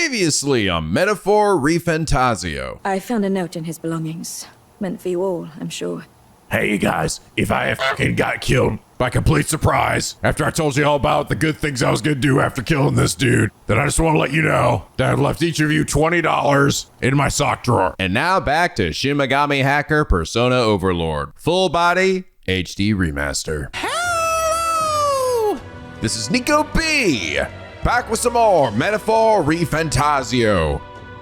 Previously on Metaphor ReFantazio. I found a note in his belongings. Meant for you all, I'm sure. Hey, you guys, if I fucking got killed by complete surprise after I told you all about the good things I was gonna do after killing this dude, then I just want to let you know that I've left each of you $20 in my sock drawer. And now back to Shin Megami Hacker Persona Overlord. Full body HD remaster. Hello! This is NicoB, back with some more Metaphor ReFantazio.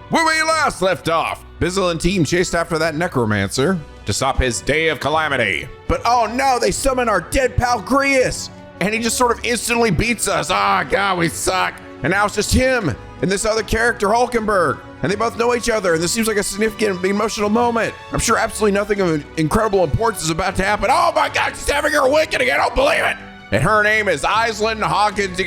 Where we last left off, Bizzle and team chased after that necromancer to stop his day of calamity. But oh no, they summon our dead pal Grius, and he just sort of instantly beats us. Ah, God, we suck. And now it's just him and this other character, Hulkenberg, and they both know each other, and this seems like a significant emotional moment. I'm sure absolutely nothing of incredible importance is about to happen. Oh my God, she's having her awakening, I don't believe it. And her name is Iceland Hulkenberg.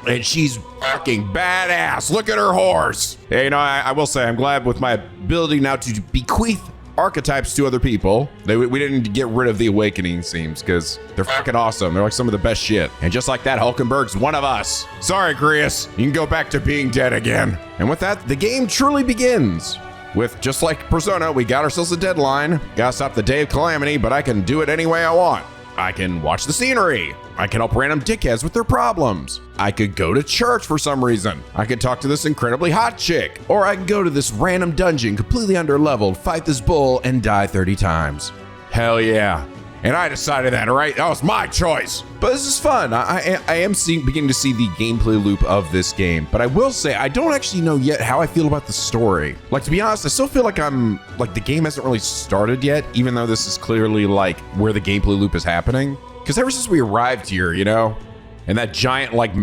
And she's fucking badass. Look at her horse. Yeah, you know, I will say I'm glad with my ability now to bequeath archetypes to other people. We didn't get rid of the awakening seems because they're fucking awesome. They're like some of the best shit. And just like that, Hulkenberg's one of us. Sorry, Grius. You can go back to being dead again. And with that, the game truly begins. With just like Persona, we got ourselves a deadline. Gotta stop the day of calamity, but I can do it any way I want. I can watch the scenery. I can help random dickheads with their problems. I could go to church for some reason. I could talk to this incredibly hot chick. Or I can go to this random dungeon completely underleveled, fight this bull, and die 30 times. Hell yeah. And I decided that, all right? That was my choice. But this is fun. I am beginning to see the gameplay loop of this game. But I will say, I don't actually know yet how I feel about the story. Like, to be honest, I still feel like the game hasn't really started yet, even though this is clearly, like, where the gameplay loop is happening. Because ever since we arrived here, you know, and that giant, like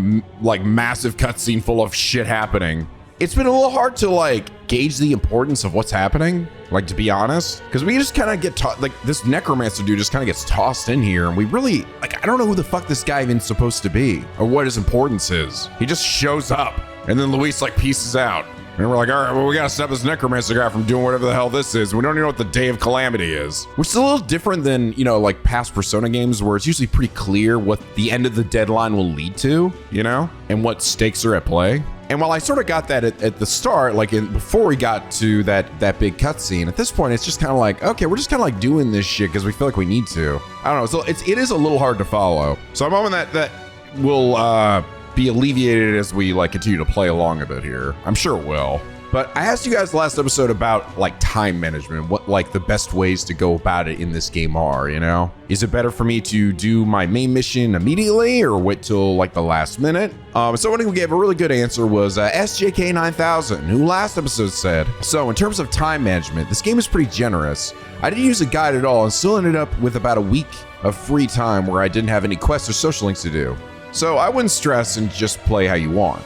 massive cutscene full of shit happening, it's been a little hard to, like, gauge the importance of what's happening, like, to be honest. Because we just kind of get taught, like, this necromancer dude just kind of gets tossed in here, and we really, like, I don't know who the fuck this guy even's supposed to be, or what his importance is. He just shows up, and then Luis, like, pieces out. And we're like, all right, well, we gotta stop this necromancer guy from doing whatever the hell this is. We don't even know what the day of calamity is. Which is a little different than, you know, like past Persona games where it's usually pretty clear what the end of the deadline will lead to, you know, and what stakes are at play. And while I sort of got that at the start, like before we got to that big cutscene, at this point, it's just kind of like, okay, we're just kind of like doing this shit because we feel like we need to. I don't know, so it is a little hard to follow. So I'm hoping that will be alleviated as we like continue to play along a bit here. I'm sure it will. But I asked you guys last episode about like time management, what like the best ways to go about it in this game are, you know? Is it better for me to do my main mission immediately or wait till like the last minute? Someone who gave a really good answer was SJK9000, who last episode said, so in terms of time management, this game is pretty generous. I didn't use a guide at all and still ended up with about a week of free time where I didn't have any quests or social links to do. So I wouldn't stress and just play how you want.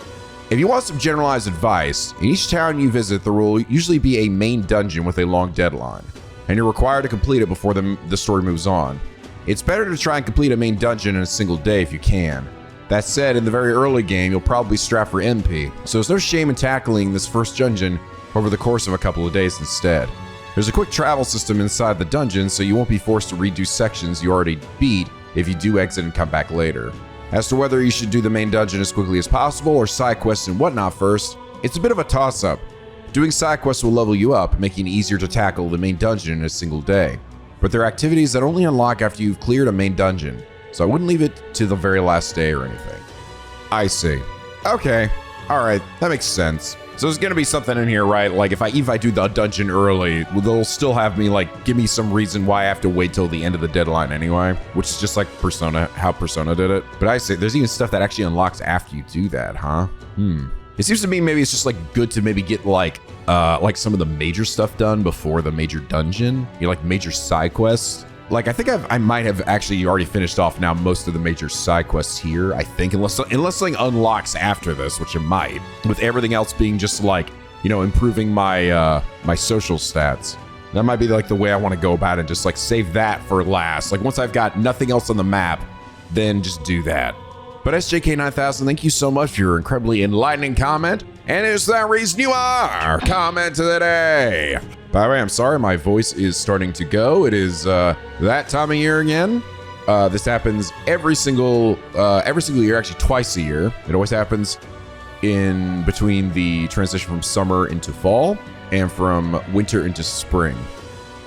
If you want some generalized advice, in each town you visit, there will usually be a main dungeon with a long deadline, and you're required to complete it before the story moves on. It's better to try and complete a main dungeon in a single day if you can. That said, in the very early game, you'll probably strap for MP, so there's no shame in tackling this first dungeon over the course of a couple of days instead. There's a quick travel system inside the dungeon, so you won't be forced to redo sections you already beat if you do exit and come back later. As to whether you should do the main dungeon as quickly as possible or side quests and whatnot first, it's a bit of a toss-up. Doing side quests will level you up, making it easier to tackle the main dungeon in a single day. But they're activities that only unlock after you've cleared a main dungeon, so I wouldn't leave it to the very last day or anything. I see. Okay, alright, that makes sense. So there's gonna be something in here, right? Like if I do the dungeon early, they'll still have me like, give me some reason why I have to wait till the end of the deadline anyway, which is just like Persona, how Persona did it. But I say there's even stuff that actually unlocks after you do that, huh? It seems to me maybe it's just like good to maybe get like some of the major stuff done before the major dungeon, you know, like major side quests. Like I think I might have actually already finished off now most of the major side quests here, I think, unless something unlocks after this, which it might, with everything else being just like, you know, improving my my social stats. That might be like the way I want to go about it, just like save that for last. Like once I've got nothing else on the map, then just do that. But SJK9000, thank you so much for your incredibly enlightening comment. And it's that reason you are comment of the day. By the way, I'm sorry, my voice is starting to go. It is that time of year again. This happens every single year, actually twice a year. It always happens in between the transition from summer into fall and from winter into spring,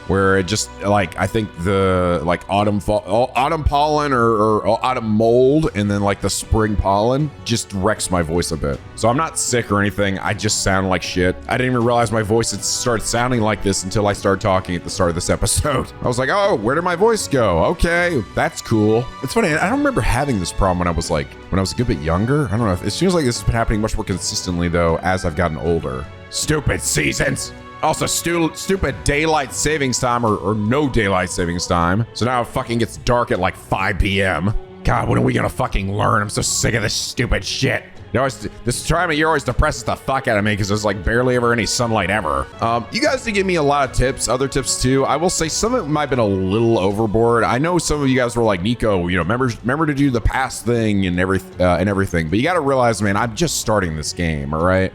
where it just like, I think the like autumn pollen or autumn mold and then like the spring pollen just wrecks my voice a bit. So I'm not sick or anything. I just sound like shit. I didn't even realize my voice had started sounding like this until I started talking at the start of this episode. I was like, oh, where did my voice go? Okay, that's cool. It's funny. I don't remember having this problem when I was a good bit younger. I don't know. It seems like this has been happening much more consistently though as I've gotten older. Stupid seasons. Also, stupid daylight savings time or no daylight savings time. So now it fucking gets dark at like 5 p.m. God, when are we gonna fucking learn? I'm so sick of this stupid shit. This time of year always depresses the fuck out of me because there's like barely ever any sunlight ever. You guys did give me a lot of tips, other tips too. I will say some of it might have been a little overboard. I know some of you guys were like, Nico, remember to do the pass thing and everything. But you got to realize, man, I'm just starting this game, all right?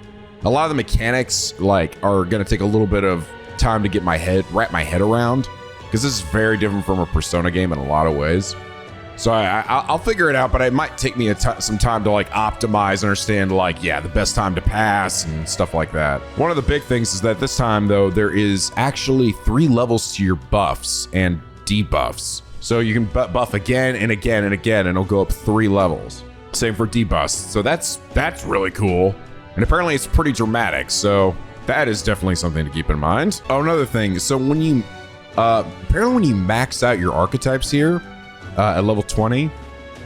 A lot of the mechanics like are gonna take a little bit of time to wrap my head around, because this is very different from a Persona game in a lot of ways. So I'll figure it out, but it might take me some time to like optimize, understand like, yeah, the best time to pass and stuff like that. One of the big things is that this time though, there is actually 3 levels to your buffs and debuffs. So you can buff again and again and again, and it'll go up 3 levels. Same for debuffs. So that's really cool. And apparently it's pretty dramatic, so that is definitely something to keep in mind. Oh, another thing. So when you, apparently when you max out your archetypes here at level 20,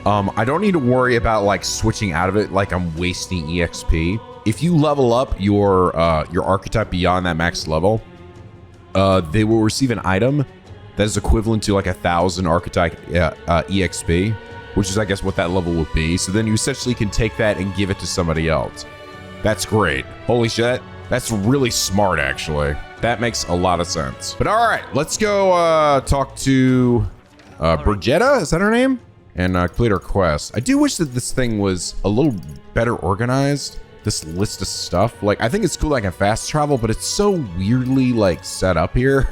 I don't need to worry about like switching out of it like I'm wasting EXP. If you level up your archetype beyond that max level, they will receive an item that is equivalent to like 1,000 archetype EXP, which is I guess what that level would be. So then you essentially can take that and give it to somebody else. That's great. Holy shit. That's really smart, actually. That makes a lot of sense. But all right, let's go talk to Brigetta. Is that her name? And complete her quest. I do wish that this thing was a little better organized. This list of stuff. Like, I think it's cool that I can fast travel, but it's so weirdly like set up here,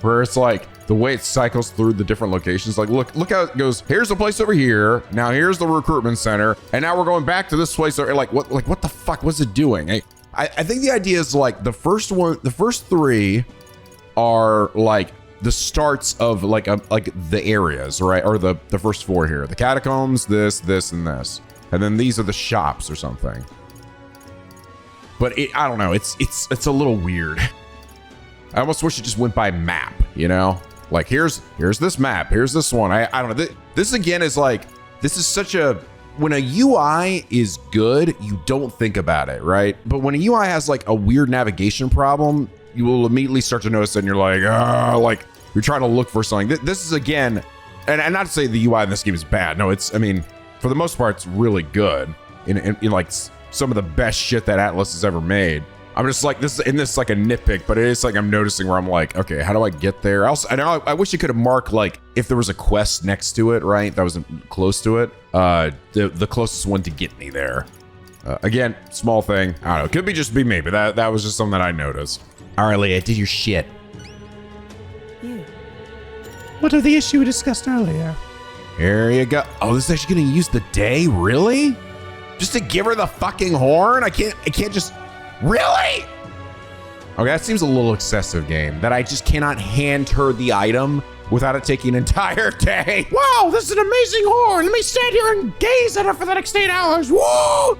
where it's like the way it cycles through the different locations. Like, look how it goes. Here's the place over here. Now here's the recruitment center, and now we're going back to this place. Like, what the fuck was it doing? I think the idea is like the first 3 are like the starts of like the areas, right? Or the first 4 here, the catacombs, this, and this, and then these are the shops or something. But I don't know. It's a little weird. I almost wish it just went by map, you know? Like, here's this map, here's this one. I don't know. This again is like, this is such a, when a UI is good, you don't think about it, right? But when a UI has like a weird navigation problem, you will immediately start to notice it and you're like, like you're trying to look for something. This is again, and not to say the UI in this game is bad. No, I mean, for the most part, it's really good in like some of the best shit that Atlus has ever made. I'm just like, this is like a nitpick, but it is like I'm noticing where I'm like, okay, how do I get there? I know I wish you could have marked like if there was a quest next to it, right? That was close to it. The closest one to get me there. Again, small thing. I don't know. Could be just be me, but that was just something that I noticed. All right, Leah, did your shit. You. What of the issue we discussed earlier? Here you go. Oh, this is actually gonna use the day? Really? Just to give her the fucking horn? I can't just. Really? Okay, that seems a little excessive, game. That I just cannot hand her the item without it taking an entire day. Wow, this is an amazing horn. Let me stand here and gaze at it for the next 8 hours. Whoa!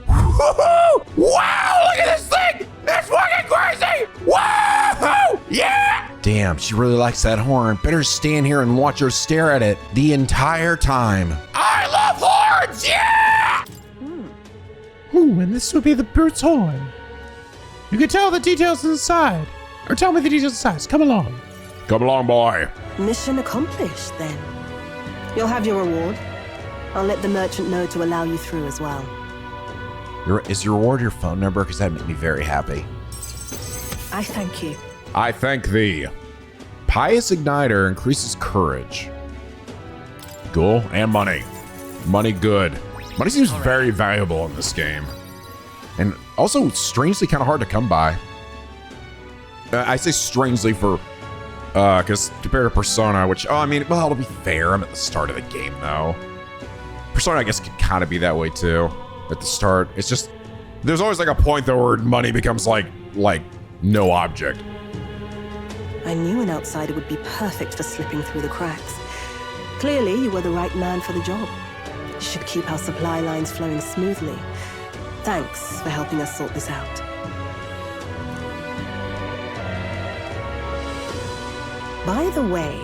Wow, look at this thing! That's fucking crazy! Whoa! Yeah! Damn, she really likes that horn. Better stand here and watch her stare at it the entire time. I love horns! Yeah! Ooh, and this would be the brute's horn. You can tell the details inside. Or tell me the details inside. Come along. Come along, boy. Mission accomplished, then. You'll have your reward. I'll let the merchant know to allow you through as well. Is your reward your phone number? Because that made me very happy. I thank you. I thank thee. Pious Igniter increases courage. Cool. And money. Money good. Money seems very valuable in this game. And also strangely kind of hard to come by. I say strangely for, because compared to Persona, which, I mean, well, to be fair, I'm at the start of the game, though. Persona, I guess, can kind of be that way, too. At the start, it's just, There's always like a point though where money becomes like no object. I knew an outsider would be perfect for slipping through the cracks. Clearly, you were the right man for the job. You should keep our supply lines flowing smoothly. Thanks for helping us sort this out. By the way,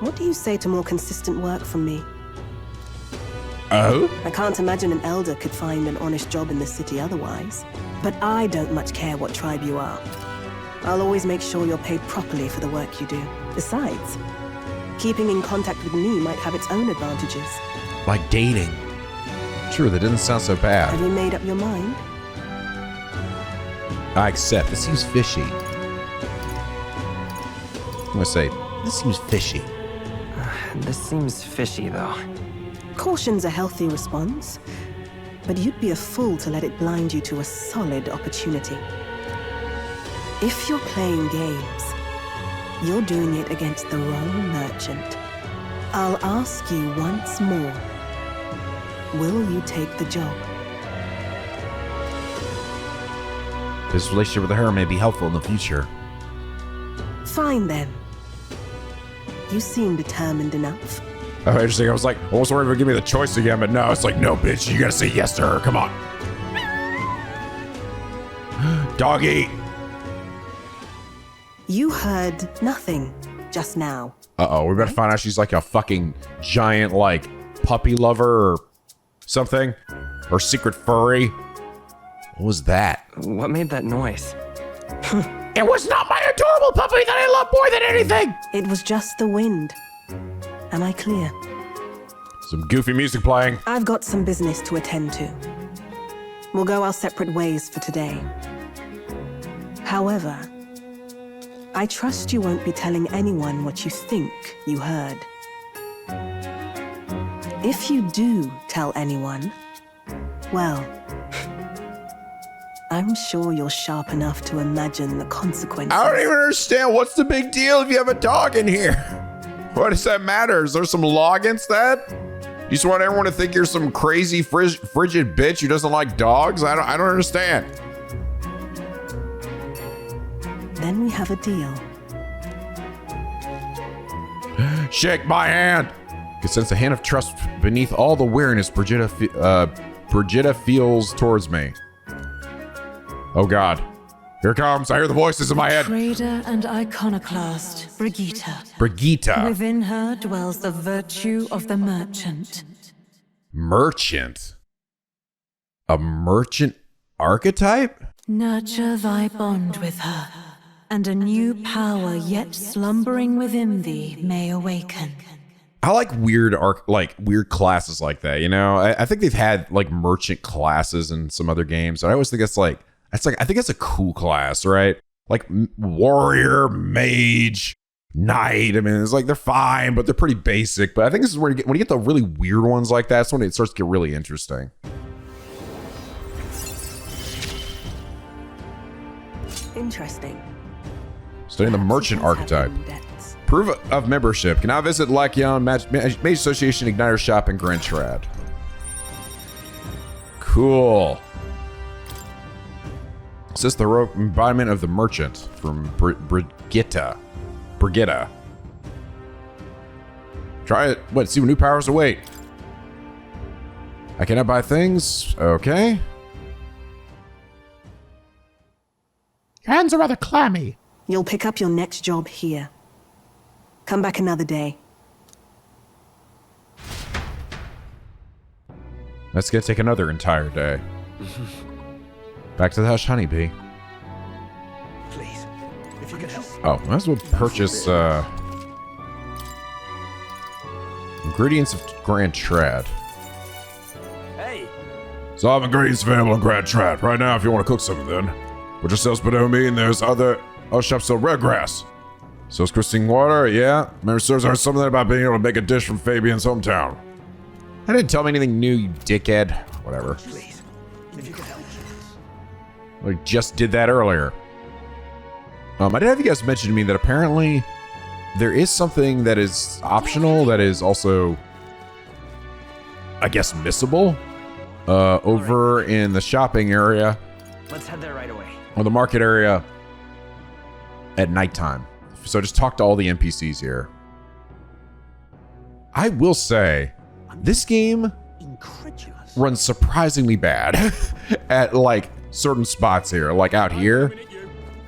what do you say to more consistent work from me? Oh? I can't imagine an Elder could find an honest job in the city otherwise. But I don't much care what tribe you are. I'll always make sure you're paid properly for the work you do. Besides, keeping in contact with me might have its own advantages. Like dating. True, that doesn't sound so bad. Have you made up your mind? I accept. This seems fishy. I'm gonna say, this seems fishy. This seems fishy, though. Caution's a healthy response, but you'd be a fool to let it blind you to a solid opportunity. If you're playing games, you're doing it against the wrong merchant. I'll ask you once more, will you take the job? This relationship with her may be helpful in the future. Fine then. You seem determined enough. Oh, interesting. I was like, almost worried if give me the choice again, but no, it's like, no, bitch, you gotta say yes to her. Come on. Doggy. You heard nothing just now. Uh-oh, we better find out she's like a fucking giant, like, puppy lover or something. Or secret furry. What was that? What made that noise? It was not my adorable puppy that I love more than anything! It was just the wind. Am I clear? Some goofy music playing. I've got some business to attend to. We'll go our separate ways for today. However, I trust you won't be telling anyone what you think you heard. If you do tell anyone, well, I'm sure you're sharp enough to imagine the consequences. I don't even understand. What's the big deal if you have a dog in here? What does that matter? Is there some law against that? You just want everyone to think you're some crazy frigid bitch who doesn't like dogs? I don't understand. Then we have a deal. Shake my hand. Can sense a hand of trust beneath all the weariness Brigitta feels towards me. Oh God. Here it comes. I hear the voices in my head. Trader and iconoclast, Brigitta. Brigitta. Within her dwells the virtue of the merchant. Merchant? A merchant archetype? Nurture thy bond with her, and a new power yet slumbering within thee may awaken. I like weird weird classes like that, you know? I think they've had like merchant classes in some other games. And I always think I think it's a cool class, right? Like warrior, mage, knight. I mean, it's like they're fine, but they're pretty basic. But I think this is where when you get the really weird ones like that, that's when it starts to get really interesting. Interesting. Studying the merchant archetype. Proof of membership. Can now visit Lycion Mage Association Igniter Shop in Grand Trad. Cool. Is this the heroic embodiment of the merchant from Brigitta? Try it. What? See what new powers await. I cannot buy things. Okay. Your hands are rather clammy. You'll pick up your next job here. Come back another day. That's gonna take another entire day. Back to the Hush Honeybee. Please, if you can help. Oh, might as well purchase ingredients of Grand Trad. Hey, So I have ingredients available in Grand Trad right now if you want to cook something then. Which just sells Bodomi and there's other shops sell red grass. Sells crystalline water, yeah. Memory serves are something about being able to make a dish from Fabian's hometown. That didn't tell me anything new, you dickhead. Whatever. please, if you can help. We just did that earlier. I did have you guys mention to me that apparently there is something that is optional that is also, I guess, missable. over in the shopping area Let's head there right away. or the market area at nighttime. So just talk to all the NPCs here. I will say, this game Incredulous. runs surprisingly bad at like certain spots here, like out here.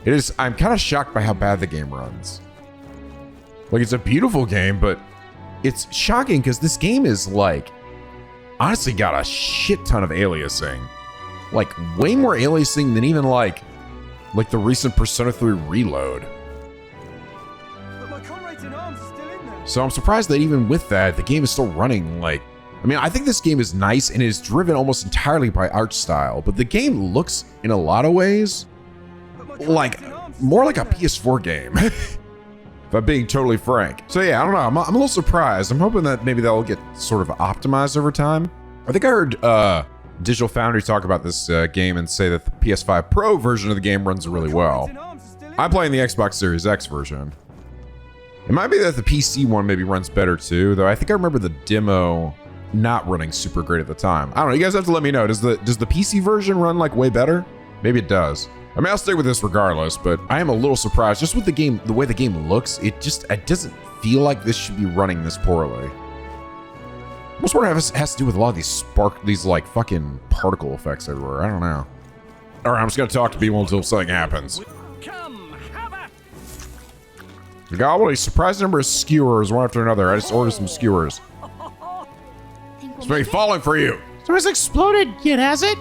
It is. I'm kind of shocked by how bad the game runs. Like, it's a beautiful game, but it's shocking because this game is like honestly got a shit ton of aliasing, like way more aliasing than even like the recent Persona 3 Reload. But my comrades in arms are still in there. So I'm surprised that even with that, the game is still running like. I mean, I think this game is nice and is driven almost entirely by art style, but the game looks in a lot of ways like more like a PS4 game. If I'm being totally frank. So yeah, I don't know. I'm a little surprised. I'm hoping that maybe that'll get sort of optimized over time. I think I heard Digital Foundry talk about this game and say that the PS5 Pro version of the game runs really well. I'm playing the Xbox Series X version. It might be that the PC one maybe runs better too, though I think I remember the demo not running super great at the time. I don't know. You guys have to let me know. Does the PC version run like way better? Maybe it does. I mean, I'll stick with this regardless, but I am a little surprised just with the game, the way the game looks. It doesn't feel like this should be running this poorly. I almost wonder if it has to do with a lot of these like fucking particle effects everywhere. I don't know. All right, I'm just gonna talk to people until something happens. We got all a surprising number of skewers one after another. I just ordered some skewers. It's been falling for you. So it's exploded yet, has it?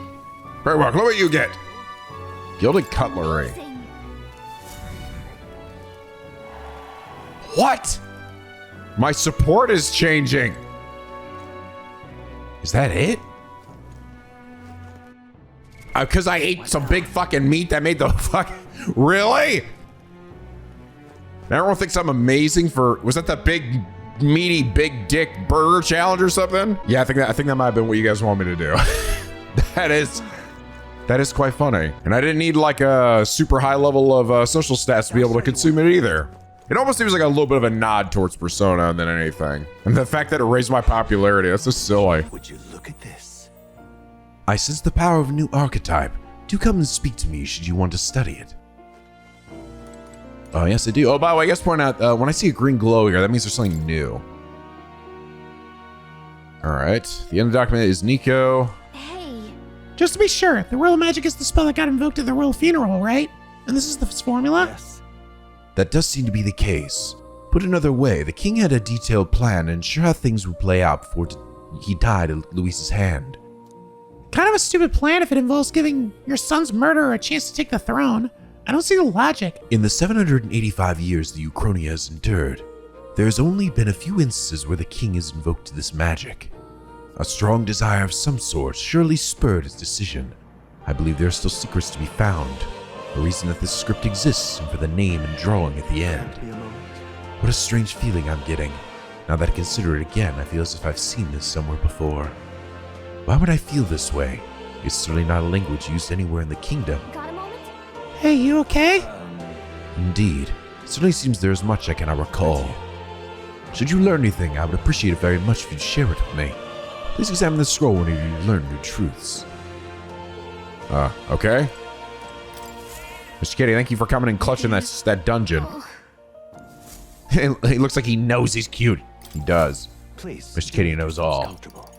Very well. Look what you get. Gilded cutlery. What? My support is changing. Is that it? Because I ate some big fucking meat that made the fuck. Really? Everyone thinks I'm amazing for. Was that the big, meaty, big dick burger challenge or something? Yeah, I think that might have been what you guys want me to do. That is quite funny. And I didn't need like a super high level of social stats to be able to consume it either. It almost seems like a little bit of a nod towards Persona than anything. And the fact that it raised my popularity, that's just silly. Would you look at this? I sense the power of a new archetype. Do come and speak to me should you want to study it. Oh, yes, I do. Oh, by the way, I guess point out, when I see a green glow here, that means there's something new. All right. The end of the document is Nico. Just to be sure, the Royal Magic is the spell that got invoked at the Royal Funeral, right? And this is the formula? Yes. That does seem to be the case. Put another way, the king had a detailed plan and ensure how things would play out before he died at Luis's hand. Kind of a stupid plan if it involves giving your son's murderer a chance to take the throne. I don't see the logic. In the 785 years the Euchronia has endured, there has only been a few instances where the king has invoked this magic. A strong desire of some sort surely spurred his decision. I believe there are still secrets to be found. The reason that this script exists and for the name and drawing at the end. What a strange feeling I'm getting. Now that I consider it again, I feel as if I've seen this somewhere before. Why would I feel this way? It's certainly not a language used anywhere in the kingdom. Got a moment? Hey, you okay? Indeed. It certainly seems there is much I cannot recall. Should you learn anything, I would appreciate it very much if you'd share it with me. Please examine the scroll when you learn new truths. Okay. Mr. Kitty, thank you for coming and clutching that dungeon. He looks like he knows he's cute. He does. Please. Mr. Kitty knows all. Comfortable.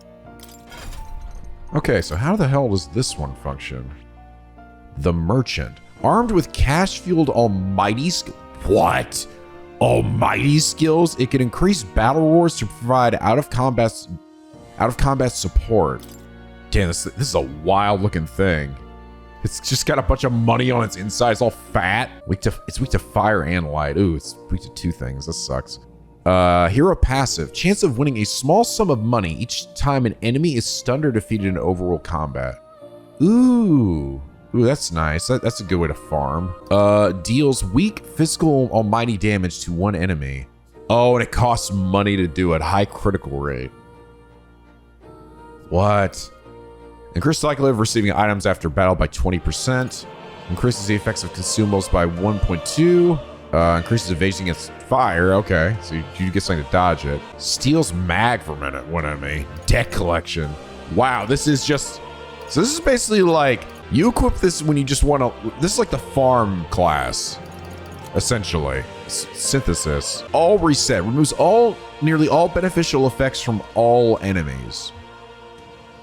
Okay, so how the hell does this one function? The Merchant. Armed with cash-fueled almighty skill. What? Almighty skills? It can increase battle roars to provide out-of-combat support. Damn, this is a wild-looking thing. It's just got a bunch of money on its inside. It's all fat. It's weak to fire and light. Ooh, it's weak to two things. This sucks. Hero passive. Chance of winning a small sum of money each time an enemy is stunned or defeated in overworld combat. Ooh, that's nice. That's a good way to farm. Deals weak physical almighty damage to one enemy. Oh, and it costs money to do it. High critical rate. What? Increases the likelihood of receiving items after battle by 20%. Increases the effects of consumables by 1.2. Increases evasion against fire. Okay, so you get something to dodge it. Steals mag for one enemy. Deck collection. Wow, this is just So this is basically like, you equip this when you just want to, this is like the farm class, essentially. Synthesis. All reset. Removes nearly all beneficial effects from all enemies.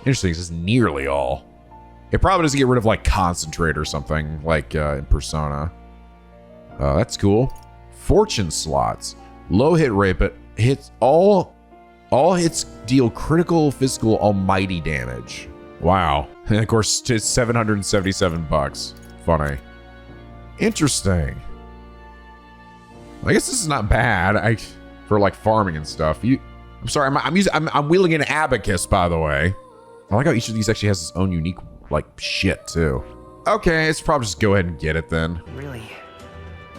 Interesting, this is nearly all. It probably doesn't get rid of like concentrate or something like in Persona. That's cool. Fortune slots. Low hit rate, but hits all hits deal critical physical almighty damage. Wow. And of course, it's $777. Funny. Interesting. I guess this is not bad. For like farming and stuff. I'm sorry. I'm wielding an abacus, by the way. I like how each of these actually has its own unique like shit too. Okay, let's probably just go ahead and get it then. Really?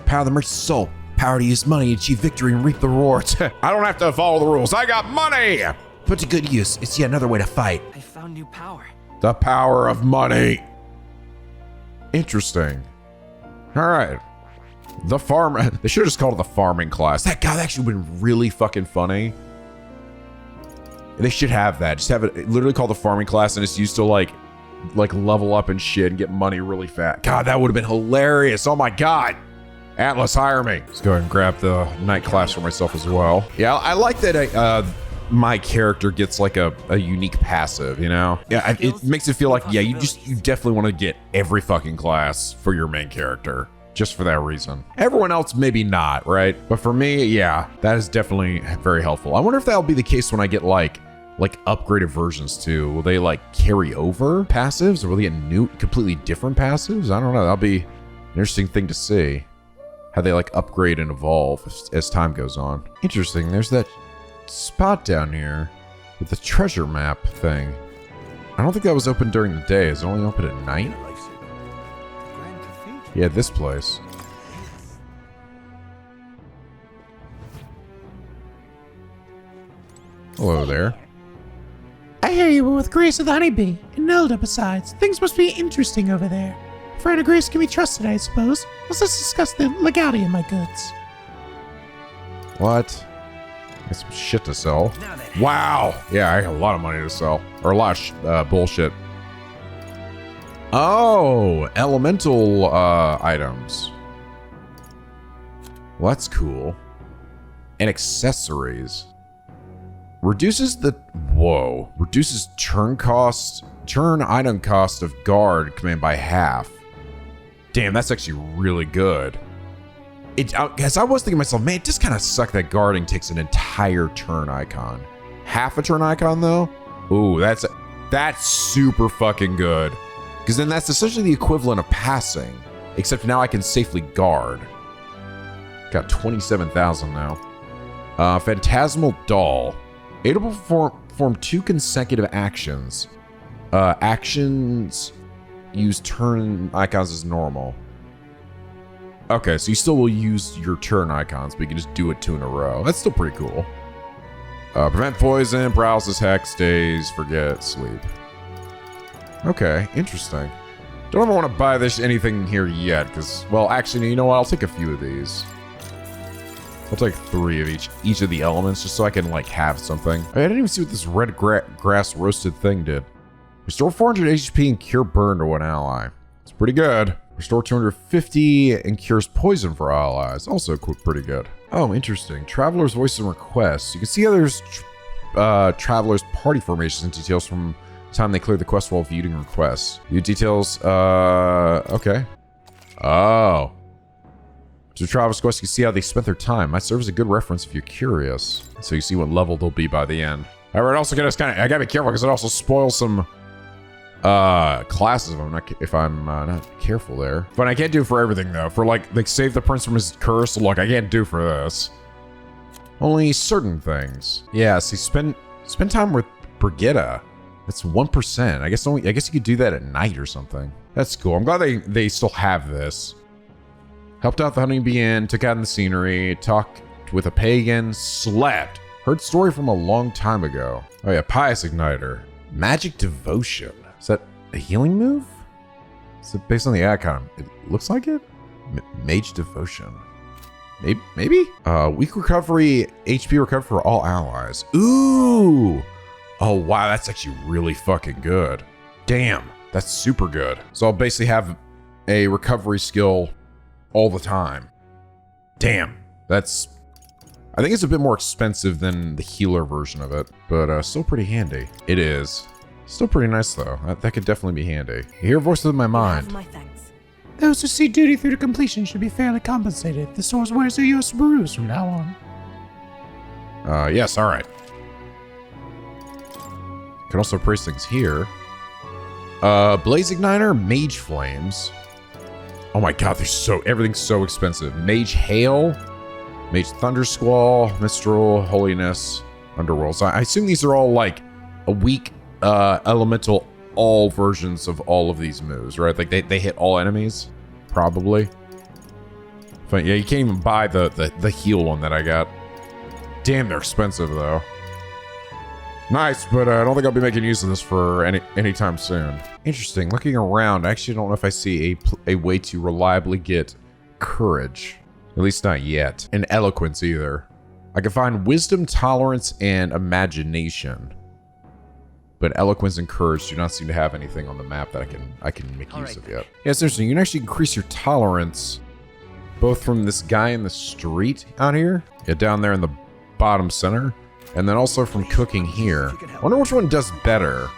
Power of the merchant's soul. Power to use money, achieve victory, and reap the rewards. I don't have to follow the rules. I got money. Put to good use. It's yet another way to fight. I found new power. The power of money. Interesting. All right. The farm. They should have just called it the farming class. That actually would have been really fucking funny. They should have that. Just have it literally called the farming class, and it's used to like level up and shit and get money really fast. God, that would have been hilarious. Oh my God. Atlus, hire me. Let's go ahead and grab the night class for myself as well. Yeah, I like that my character gets like a unique passive, you know? Yeah, it makes it feel like, yeah, you definitely want to get every fucking class for your main character. Just for that reason. Everyone else, maybe not, right? But for me, yeah, that is definitely very helpful. I wonder if that'll be the case when I get like upgraded versions too. Will they like carry over passives, or will they get new, completely different passives? I don't know. That'll be an interesting thing to see. How they like upgrade and evolve as time goes on. Interesting. There's that spot down here with the treasure map thing. I don't think that was open during the day. Is it only open at night? Yeah, this place. Hello there. I hear you were with Grace of the Honeybee, and Elda besides. Things must be interesting over there. Friend of Grace can be trusted, I suppose. Let's discuss the legality of my goods. What? Got some shit to sell. Wow. Yeah, I got a lot of money to sell. Or a lot of bullshit. Oh, elemental items. Well, that's cool. And accessories. Reduces turn item cost of guard command by half. Damn, that's actually really good. As I was thinking to myself, man, it just kind of sucks that guarding takes an entire turn icon. Half a turn icon though? Ooh, that's super fucking good. Because then that's essentially the equivalent of passing, except now I can safely guard. Got 27,000 now. Phantasmal Doll. Able to perform 2 consecutive actions. Actions use turn icons as normal. Okay, so you still will use your turn icons, but you can just do it 2 in a row. That's still pretty cool. Prevent poison, paralysis, hex, daze, forget, sleep. Okay, interesting. Don't ever want to buy anything here yet, because, well, actually, you know what? I'll take a few of these. I'll take 3 of each of the elements, just so I can, like, have something. I didn't even see what this red grass roasted thing did. Restore 400 HP and cure burn to one ally. It's pretty good. Restore 250 and cures poison for allies. Also pretty good. Oh, interesting. Traveler's voices and requests. You can see others travelers' party formations and details from time they clear the quest while viewing requests. View details, okay. Oh. To Traveler's Quest, you can see how they spent their time. Might serve as a good reference if you're curious. So you see what level they'll be by the end. However, it also I gotta be careful because it also spoils some classes if I'm not careful there. But I can't do it for everything though. For like save the prince from his curse. Look, I can't do for this. Only certain things. Yeah, see, spend time with Brigitta. That's 1%. I guess you could do that at night or something. That's cool. I'm glad they still have this. Helped out the honeybee inn, took out in the scenery, talked with a pagan, slept. Heard story from a long time ago. Oh yeah, pious igniter. Magic devotion. Is that a healing move? Is it based on the icon? It looks like it. Mage devotion. Maybe? Weak recovery, HP recovery for all allies. Ooh! Oh wow, that's actually really fucking good. Damn. That's super good. So I'll basically have a recovery skill all the time. Damn, that's... I think it's a bit more expensive than the healer version of it, but still pretty handy. It is. Still pretty nice though. That could definitely be handy. You hear voices in my mind. My thanks. Those who see duty through to completion should be fairly compensated. The source wears their US brews from now on. Yes, alright. Can also price things here. Blaze Igniter, Mage Flames. Oh my god, everything's so expensive. Mage Hail, Mage Thunder Squall, Mistral, Holiness, Underworld. So I assume these are all like a weak elemental all versions of all of these moves, right? Like they hit all enemies, probably. But yeah, you can't even buy the heal one that I got. Damn, they're expensive though. Nice, but I don't think I'll be making use of this for anytime soon. Interesting. Looking around, I actually don't know if I see a way to reliably get courage. At least not yet. And eloquence either. I can find wisdom, tolerance, and imagination. But eloquence and courage do not seem to have anything on the map that I can make use of yet. Yeah, it's interesting. You can actually increase your tolerance both from this guy in the street out here, yeah, down there in the bottom center, and then also from cooking here. I wonder which one does better.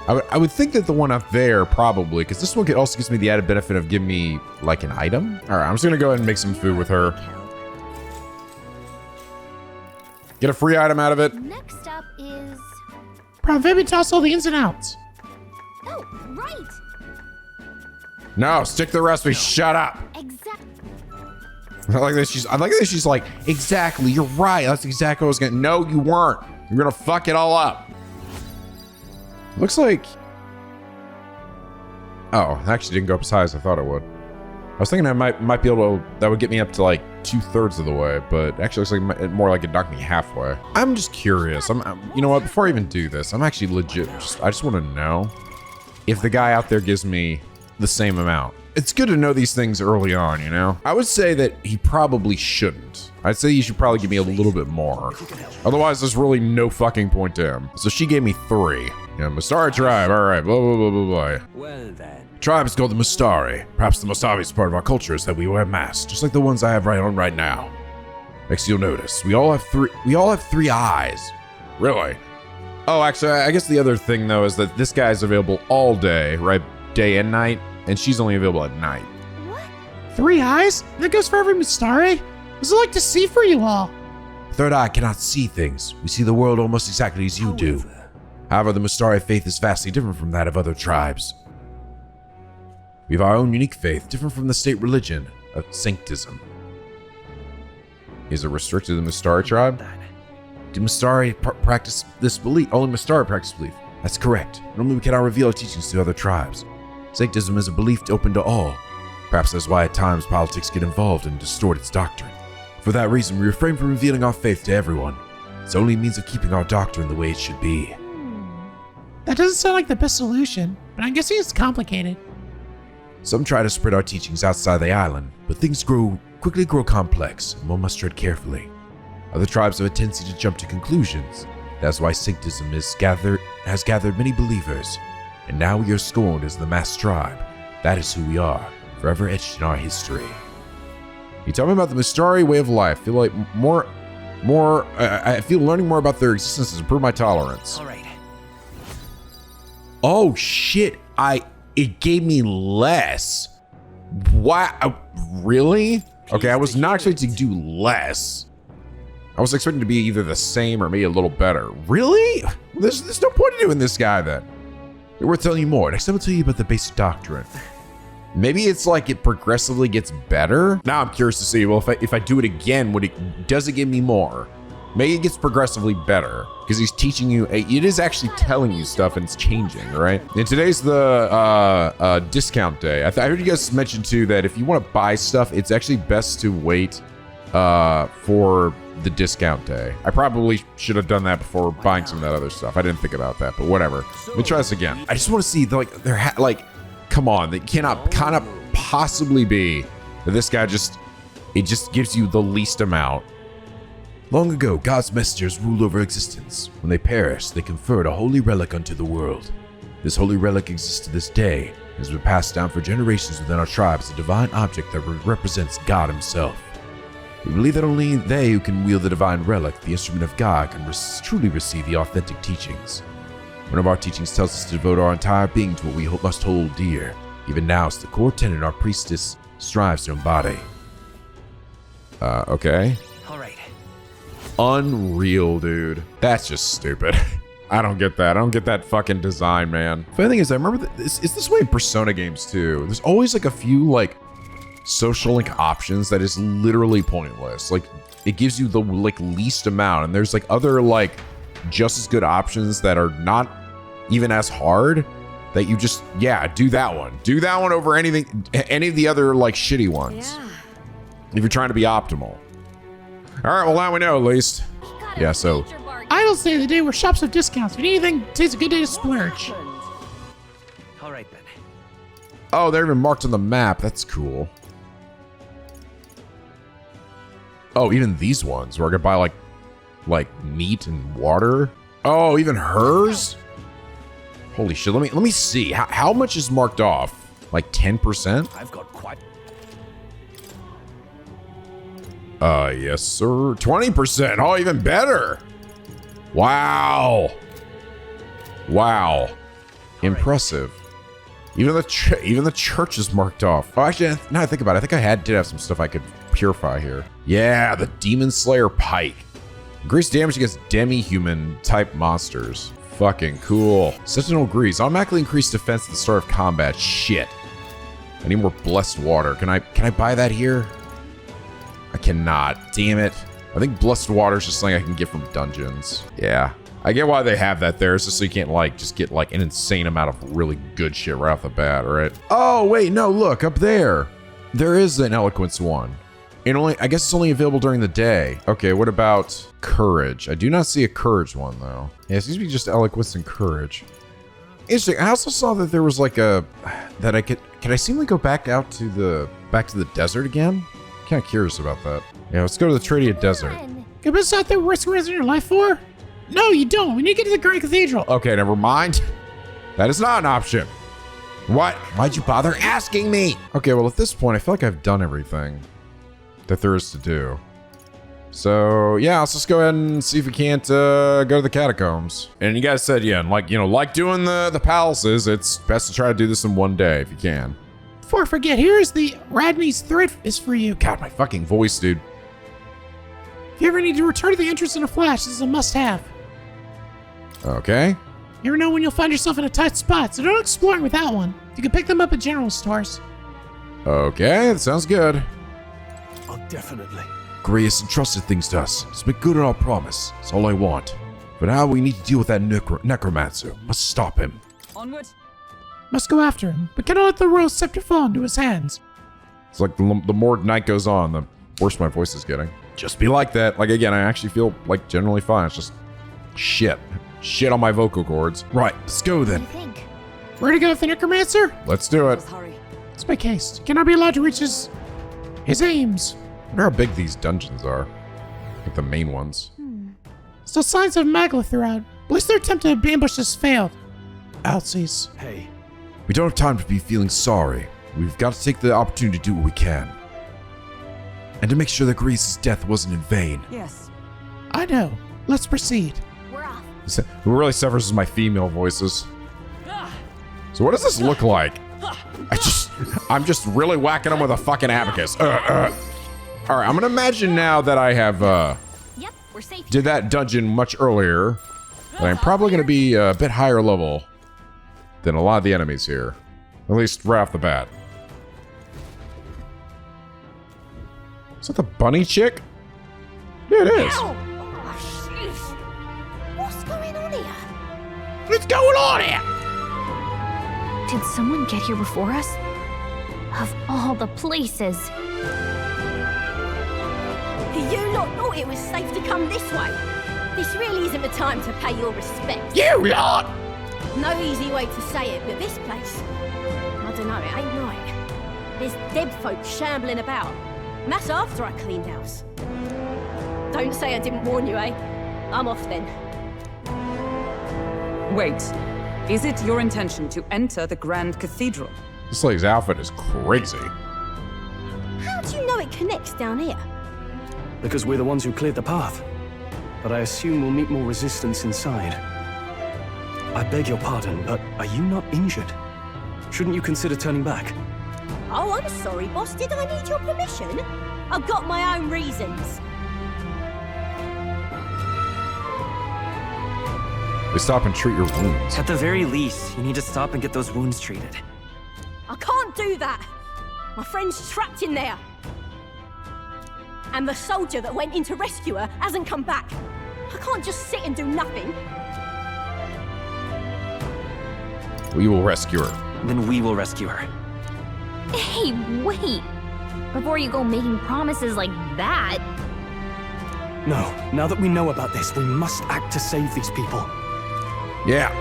I would think that the one up there probably, because this one also gives me the added benefit of giving me like an item. All right, I'm just gonna go ahead and make some food with her. Get a free item out of it. Next up is... Maybe toss all the ins and outs. Oh, right. No, stick to the recipe. Shut up. Exactly. I like that she's like, exactly, you're right. That's exactly what I was gonna. No, you weren't. You're gonna fuck it all up. Looks like... Oh, it actually didn't go up as high as I thought it would. I was thinking I might be able to... That would get me up to like 2/3 of the way, but actually looks like more like it knocked me halfway. I'm just curious. You know what? Before I even do this, I'm actually legit. I just want to know if the guy out there gives me the same amount. It's good to know these things early on, you know? I would say that he probably shouldn't. I'd say he should probably give me a little bit more. Otherwise, there's really no fucking point to him. So she gave me 3. Yeah, Mustari tribe, alright, blah, blah, blah, blah, blah. Well then. Tribe is called the Mustari. Perhaps the most obvious part of our culture is that we wear masks, just like the ones I have right now. Next, you'll notice we all have 3 eyes. Really? Oh, actually, I guess the other thing though is that this guy's available all day, right? Day and night, and she's only available at night. What? 3 eyes? That goes for every Mustari? What's it like to see for you all? Third eye cannot see things. We see the world almost exactly as you do. However, the Mustari faith is vastly different from that of other tribes. We have our own unique faith, different from the state religion of Sanctism. Is it restricted to the Mustari tribe? Do Mustari practice this belief? Only Mustari practice belief. That's correct. Normally we cannot reveal our teachings to other tribes. Sanctism is a belief open to all. Perhaps that's why at times politics get involved and distort its doctrine. For that reason, we refrain from revealing our faith to everyone. It's only a means of keeping our doctrine the way it should be. That doesn't sound like the best solution, but I'm guessing it's complicated. Some try to spread our teachings outside the island, but things quickly grow complex, and one must tread carefully. Other tribes have a tendency to jump to conclusions. That's why Sanctism has gathered many believers, and now we are scorned as the mass tribe. That is who we are, forever etched in our history. You tell me about the Mustari way of life. I feel like I feel learning more about their existence has improved my tolerance. All right. Oh shit! It gave me less. Wow, really? Okay, I was not expecting to do less. I was expecting to be either the same or maybe a little better. Really? There's no point in doing this guy then. We're telling you more. Next time I'll tell you about the basic doctrine. Maybe it's like it progressively gets better. Now I'm curious to see, well, if I do it again, does it give me more? Maybe it gets progressively better because he's teaching you, it is actually telling you stuff and it's changing, right? And today's the discount day. I heard you guys mention too that if you want to buy stuff, it's actually best to wait for the discount day. I probably should have done that before buying some of that other stuff. I didn't think about that, but whatever. Let me try this again. I just want to see, come on, they cannot possibly be that this guy it just gives you the least amount. Long ago, God's messengers ruled over existence. When they perished, they conferred a holy relic unto the world. This holy relic exists to this day and has been passed down for generations within our tribe as a divine object that represents God himself. We believe that only they who can wield the divine relic, the instrument of God, can truly receive the authentic teachings. One of our teachings tells us to devote our entire being to what we must hold dear. Even now, it's the core tenet our priestess strives to embody. Okay. All right. Unreal, dude. That's just stupid. I don't get that. I don't get that fucking design, man. Funny thing is, I remember it's this way in Persona games too. There's always like a few like social link options that is literally pointless. Like it gives you the like least amount, and there's like other like just as good options that are not even as hard that you just do that one. Do that one over any of the other like shitty ones. Yeah. If you're trying to be optimal. All right, well now we know at least. Yeah, so Idle say the day where shops have discounts. If you need anything, today's a good day to splurge. All right then. oh, they're even marked on the map. That's cool. Oh, even these ones where I could buy like meat and water. Oh, even hers. Holy shit! Let me see how much is marked off. Like 10%. I've got quite. Yes, sir. 20%. Oh, even better. Wow. Wow. Impressive. Even the church is marked off. Oh, actually, now I think about it, I think I did have some stuff I could purify here. Yeah, the Demon Slayer Pike. Increased damage against demi-human type monsters. Fucking cool. Sentinel Grease. Automatically increased defense at the start of combat. Shit. I need more blessed water. Can I buy that here? I cannot. Damn it. I think blessed water is just something I can get from dungeons. Yeah. I get why they have that there. It's just so you can't like just get like an insane amount of really good shit right off the bat, right? Oh, wait, no, look, up there. There is an eloquence one. I guess it's only available during the day. Okay, what about courage? I do not see a courage one though. Yeah, it seems to be just eloquence and courage. Interesting. I also saw that there was like can I seemingly go back to the desert again? Kind of curious about that. Yeah, let's go to the Tradia Desert. Good business out there worth risking your life for? No, you don't. We need to get to the Grand Cathedral. Okay, never mind. That is not an option. What? Why'd you bother asking me? Okay, well at this point, I feel like I've done everything that there is to do. So yeah, let's just go ahead and see if we can't go to the catacombs. And you guys said, yeah, like doing the palaces, it's best to try to do this in one day if you can. Before I forget, here is the Radney's thread is for you. God, my fucking voice, dude. If you ever need to return to the entrance in a flash, this is a must-have. Okay. You never know when you'll find yourself in a tight spot, so don't explore without one. You can pick them up at general stores. Okay, that sounds good. Oh, definitely. Grace entrusted things to us. Let's make good on our promise. That's all I want. For now, we need to deal with that necromancer. Must stop him. Onward. Must go after him, but cannot let the royal scepter fall into his hands. It's like the more night goes on, the worse my voice is getting. Just be like that. Like again, I actually feel like generally fine. It's just shit on my vocal cords. Right, let's go then. What do you think? Where to go with the necromancer? Let's do it. Let's hurry. Let's make haste. You cannot be allowed to reach his aims. I wonder how big these dungeons are. Like the main ones. Still signs of magma throughout. At least their attempt to ambush has failed. Outsies. Hey, We don't have time to be feeling sorry. We've got to take the opportunity to do what we can. And to make sure that Grace's death wasn't in vain. Yes. I know. Let's proceed. We're off. Who really suffers is my female voices. So what does this look like? I'm just really whacking them with a fucking abacus. All right, I'm gonna imagine now that I have Yep, we're safe. did that dungeon much earlier, that I'm probably gonna be a bit higher level than a lot of the enemies here, at least right off the bat. Is that the bunny chick? Yeah, it is. Ow! Oh, jeez. What's going on here? What's going on here? Did someone get here before us? Of all the places. You lot thought it was safe to come this way. This really isn't the time to pay your respects. You lot! No easy way to say it, but this place, I don't know, it ain't right. There's dead folk shambling about. That's after I cleaned house. Don't say I didn't warn you, eh? I'm off then. Wait. Is it your intention to enter the Grand Cathedral? This lady's outfit is crazy. How do you know it connects down here? Because we're the ones who cleared the path. But I assume we'll meet more resistance inside. I beg your pardon, but are you not injured? Shouldn't you consider turning back? Oh, I'm sorry, boss. Did I need your permission? I've got my own reasons. They stop and treat your wounds. At the very least, you need to stop and get those wounds treated. I can't do that. My friend's trapped in there. And the soldier that went in to rescue her hasn't come back. I can't just sit and do nothing. We will rescue her. Then we will rescue her. Hey, wait! Before you go making promises like that. No, now that we know about this, we must act to save these people. Yeah.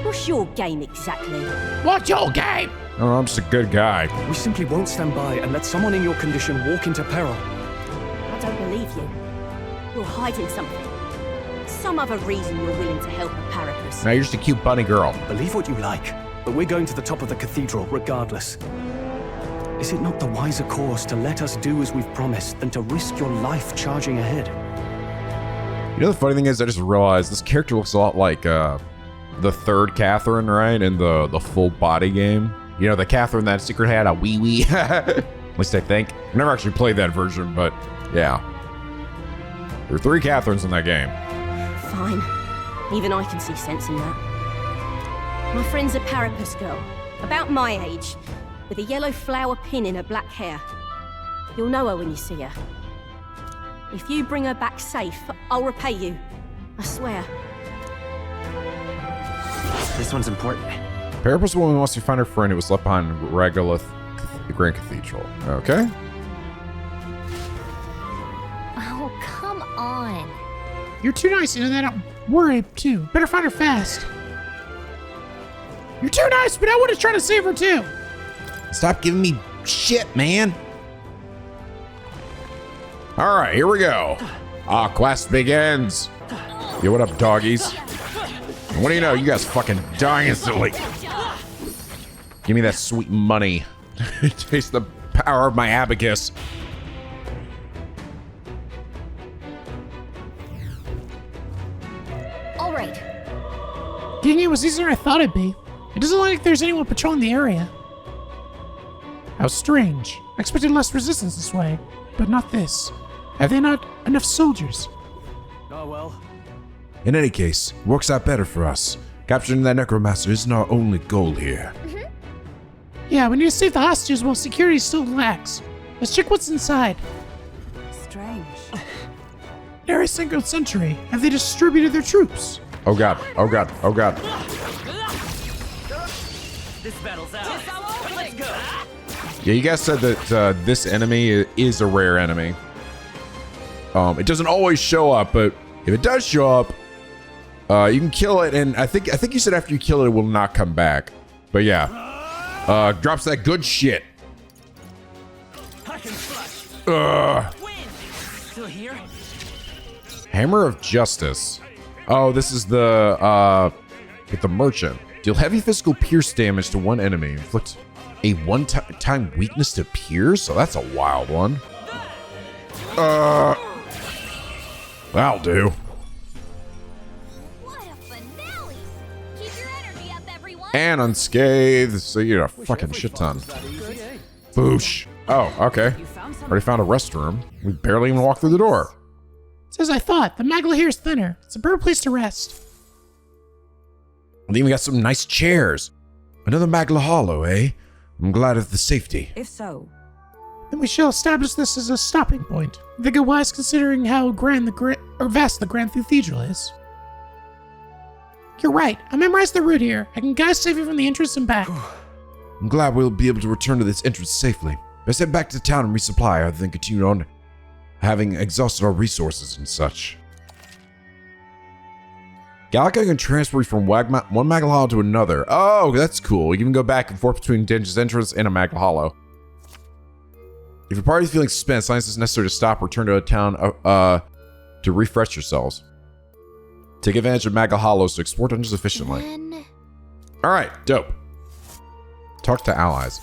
What's your game exactly? What's your game? Oh, I'm just a good guy. We simply won't stand by and let someone in your condition walk into peril. I don't believe you. You're hiding something. Some other reason you're willing to help a Parapus. Now you're just a cute bunny girl. Believe what you like, but we're going to the top of the cathedral regardless. Is it not the wiser course to let us do as we've promised than to risk your life charging ahead? You know, the funny thing is, I just realized this character looks a lot like the third Catherine, right? In the full body game. You know, the Catherine that Secret had a wee. At least I think. I never actually played that version, but yeah. There were 3 Catherines in that game. Fine. Even I can see sense in that. My friend's a Parapus girl, about my age, with a yellow flower pin in her black hair. You'll know her when you see her. If you bring her back safe, I'll repay you. I swear. This one's important. Parapus woman wants to find her friend who was left behind in Regolith, the Grand Cathedral. Okay. Oh, come on. You're too nice, and then I'm worried too. Better find her fast. You're too nice, but I want to try to save her too. Stop giving me shit, man. All right, here we go. Our quest begins. Yo, what up, doggies? And what do you know? You guys fucking die instantly. Give me that sweet money. Taste the power of my abacus. All right. Getting it was easier than I thought it'd be. It doesn't look like there's anyone patrolling the area. How strange. I expected less resistance this way, but not this. Have they not enough soldiers? Oh well. In any case, it works out better for us. Capturing that necromancer isn't our only goal here. Yeah, we need to save the hostages while security still lax. Let's check what's inside. Strange. In every single century, have they distributed their troops? Oh god, oh god, oh god. This battle's out. Let's go. Yeah, you guys said that this enemy is a rare enemy. It doesn't always show up, but if it does show up, you can kill it, and I think you said after you kill it, it will not come back. But yeah, drops that good shit. Still here? Hammer of Justice. Oh, this is the with the merchant. Deal heavy physical pierce damage to one enemy. Inflict a one-time weakness to pierce. So that's a wild one. That'll do. What a finale! Keep your energy up, everyone. And unscathed, so you get a fucking shit ton. Boosh. Oh, okay. Already found a restroom. We barely even walked through the door. It's as I thought. The Magla here is thinner. It's a better place to rest. And even got some nice chairs. Another Magla Hollow, eh? I'm glad of the safety. If so, Then we shall establish this as a stopping point. I think it wise considering how vast the Grand Cathedral is. You're right. I memorized the route here. I can guide safely from the entrance and back. I'm glad we'll be able to return to this entrance safely. Let's head back to town and resupply rather than continue on having exhausted our resources and such. Gallica can transfer you from one Magla Hollow to another. Oh, that's cool. You can go back and forth between Dungeon's entrance and a Magla Hollow. If your party is feeling spent, science is necessary to stop or return to a town to refresh yourselves. Take advantage of Maggle Hollows to export engines efficiently. Alright, dope. Talk to allies.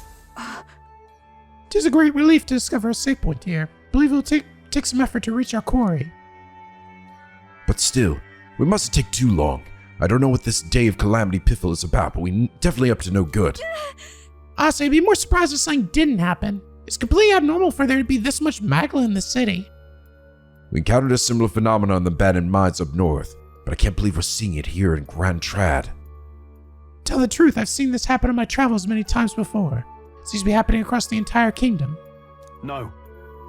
Tis a great relief to discover a save point here. Believe it will take some effort to reach our quarry. But still, we mustn't take too long. I don't know what this day of Calamity Piffle is about, but we definitely up to no good. Honestly, I'd be more surprised if something didn't happen. It's completely abnormal for there to be this much Maggle in the city. We encountered a similar phenomenon in the abandoned mines up north, but I can't believe we're seeing it here in Grand Trad. Tell the truth, I've seen this happen in my travels many times before. It seems to be happening across the entire kingdom. No.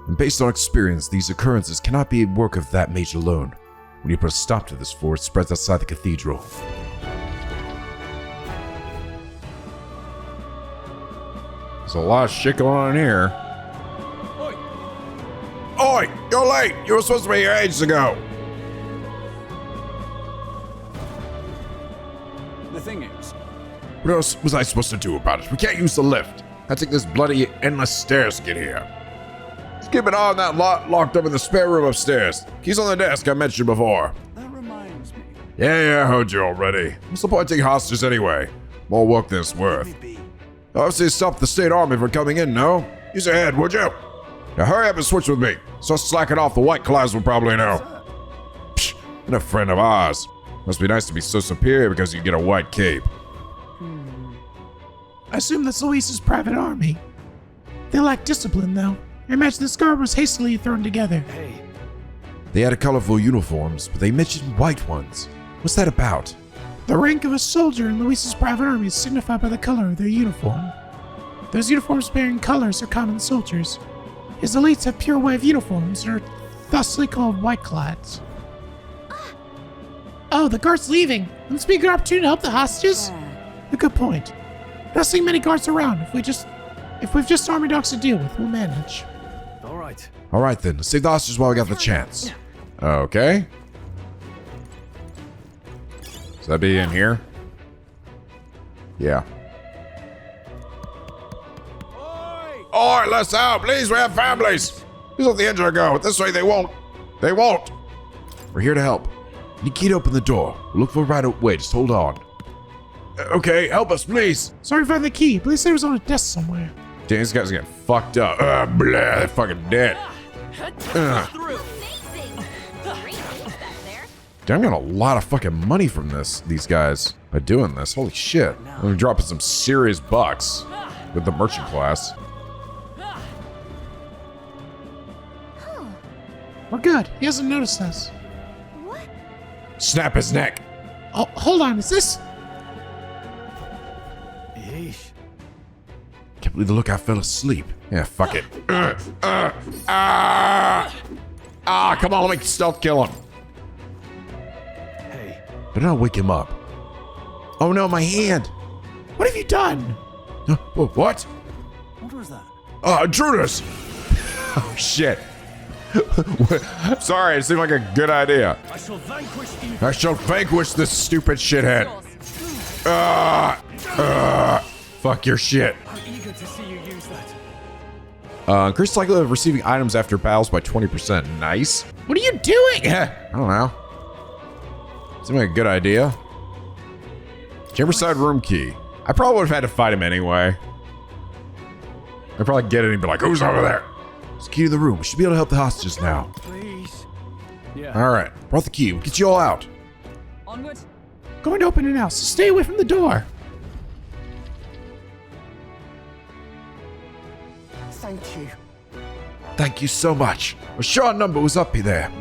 And based on experience, these occurrences cannot be a work of that mage alone. We need to put a stop to this before it spreads outside the cathedral. There's a lot of shit going on here. Oi! You're late! You were supposed to be here ages ago! The thing is, What else was I supposed to do about it? We can't use the lift. I take this bloody endless stairs to get here. Just keep an eye on that lot locked up in the spare room upstairs. Keys on the desk, I mentioned before. that reminds me. Yeah, I heard you already. What's the point of taking hostages anyway? More work than it's worth. Obviously, stop the state army from coming in, no? Use your head, would you? Now hurry up and switch with me. Start slacking off, the white claws will probably know. Psh, and a friend of ours. Must be nice to be so superior because you get a white cape. I assume that's Luis's private army. They lack discipline, though. I imagine this guard was hastily thrown together. Hey, They had colorful uniforms, but they mentioned white ones. What's that about? The rank of a soldier in Luis's private army is signified by the color of their uniform. Those uniforms bearing colors are common soldiers. His elites have pure white uniforms and are thusly called white-clads. Oh, the guard's leaving. Wouldn't this be a good opportunity to help the hostages? A good point. Not seeing many guards around. If we've just army dogs to deal with, we'll manage. all right. Alright then, let's save the hostages while we got the chance. Okay. Does that be in here? Yeah. Oi, let's out, please. We have families. Please let the engine go. This way they won't. They won't. We're here to help. You need key to open the door. We'll look for it right away, just hold on. Okay, help us, please. Sorry to find the key. Please say it was on a desk somewhere. Damn, these guys are getting fucked up. Blah, they're fucking dead. Damn, I'm getting a lot of fucking money from these guys by doing this. Holy shit. I'm dropping some serious bucks with the merchant class. We're good. He hasn't noticed us. Snap his neck. Oh, hold on. Is this? Yeesh. Can't believe the lookout fell asleep. Yeah, fuck it. Come on, let me stealth kill him. Hey, Better not wake him up. Oh no, my hand! What have you done? What? what was that? Intruders! Oh, shit. Sorry, it seemed like a good idea. I shall vanquish evil. I shall vanquish this stupid shithead. Fuck your shit. I'm eager to see you use that. Increase likelihood of receiving items after battles by 20%. Nice. What are you doing? I don't know. Seemed like a good idea. Chamberside room key. I probably would have had to fight him anyway. I'd probably get it and be like, who's over there? It's the key to the room. We should be able to help the hostages now. Please. Yeah. Alright. Brought the key. We'll get you all out. Onward. Going to open it now, so stay away from the door. Thank you. Thank you so much. A sure number was up there.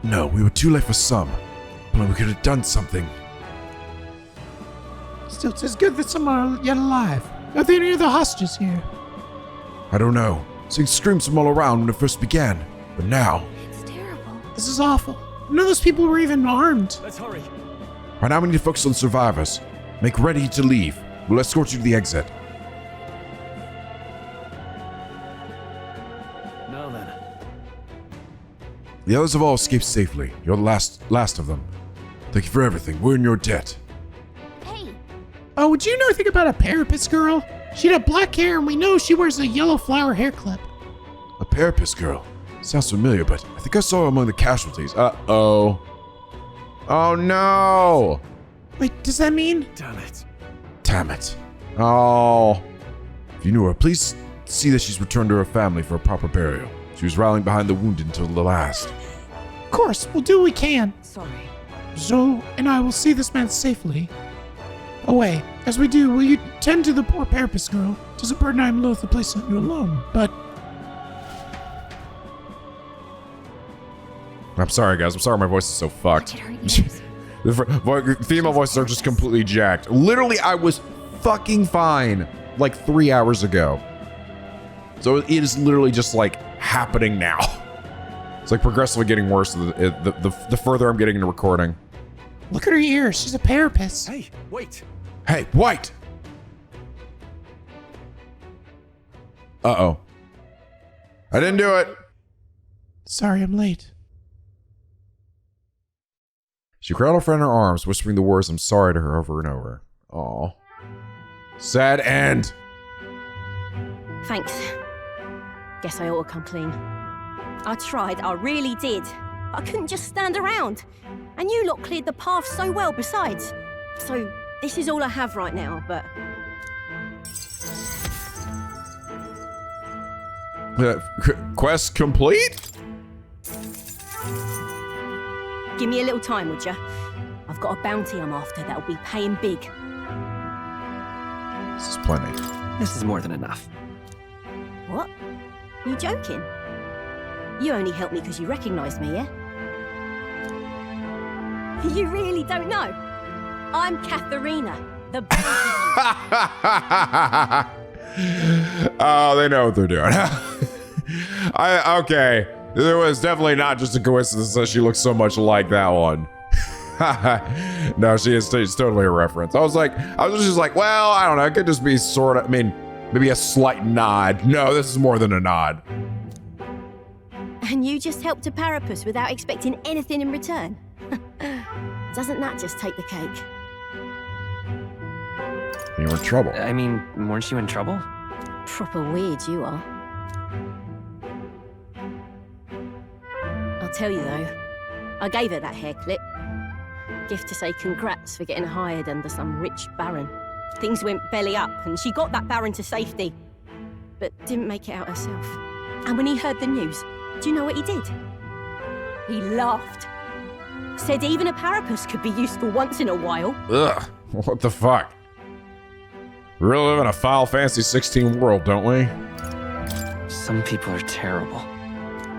No, we were too late for some. But we could have done something. Still, it's good that some are yet alive. Are there any other hostages here? I don't know. Seeing screams from all around when it first began. But now... It's terrible. This is awful. None of those people were even armed. Let's hurry. Right now we need to focus on survivors. Make ready to leave. We'll escort you to the exit. Now then. The others have all escaped safely. You're the last of them. Thank you for everything. We're in your debt. Hey, Oh, would you know anything about a parapet girl? She had black hair, and we know she wears a yellow flower hair clip. A parapet girl. Sounds familiar, but I think I saw her among the casualties. Uh-oh. Oh no! Wait, does that mean? Damn it. Damn it. Oh. If you knew her, please see that she's returned to her family for a proper burial. She was rallying behind the wounded until the last. Of course, we'll do what we can. Sorry. Zo and I will see this man safely away. As we do, will you tend to the poor parapet girl? 'Tis a burden I am loath to place on you alone, but... I'm sorry, guys. I'm sorry my voice is so fucked. The female voices are just completely jacked. Literally, I was fucking fine like 3 hours ago. So it is literally just like happening now. It's like progressively getting worse the further I'm getting into recording. Look at her ears. She's a parapet. Hey, wait. Hey, wait! Uh-oh. I didn't do it. Sorry, I'm late. She cradled her friend in her arms, whispering the words "I'm sorry" to her over and over. Aw. Sad end. Thanks. Guess I ought to come clean. I tried, I really did. I couldn't just stand around. And you lot cleared the path so well besides. So, this is all I have right now, but... Quest complete? Give me a little time, would ya? I've got a bounty I'm after that'll be paying big. This is plenty. This is more than enough. What? You joking? You only helped me because you recognized me, yeah? You really don't know? I'm Katharina, the Oh, they know what they're doing. Okay. There was definitely not just a coincidence that she looks so much like that one. No, she's totally a reference. I was just like, well, I don't know. It could just be sort of, I mean, maybe a slight nod. No, this is more than a nod. And you just helped a parapus without expecting anything in return? Doesn't that just take the cake? You were in trouble. I mean, weren't you in trouble? Proper weird you are. I'll tell you though, I gave her that hair clip. Gift to say congrats for getting hired under some rich baron. Things went belly up and she got that baron to safety, but didn't make it out herself. And when he heard the news, do you know what he did? He laughed. Said even a parapus could be useful once in a while. Ugh, what the fuck? We really live in a Final Fantasy 16 world, don't we? Some people are terrible.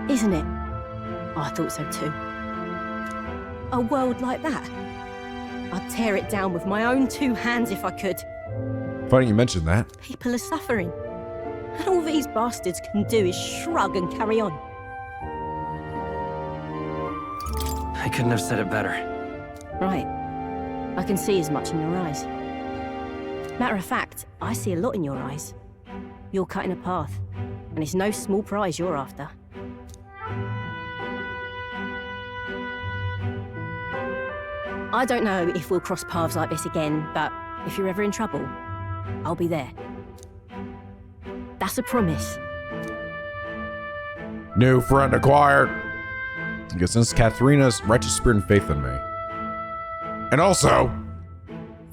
Isn't it? I thought so too. A world like that. I'd tear it down with my own 2 hands if I could. Funny you mentioned that. People are suffering. And all these bastards can do is shrug and carry on. I couldn't have said it better. Right. I can see as much in your eyes. Matter of fact, I see a lot in your eyes. You're cutting a path, and it's no small prize you're after. I don't know if we'll cross paths like this again, but if you're ever in trouble, I'll be there. That's a promise. New friend acquired. I guess since Katharina's righteous spirit and faith in me. And also...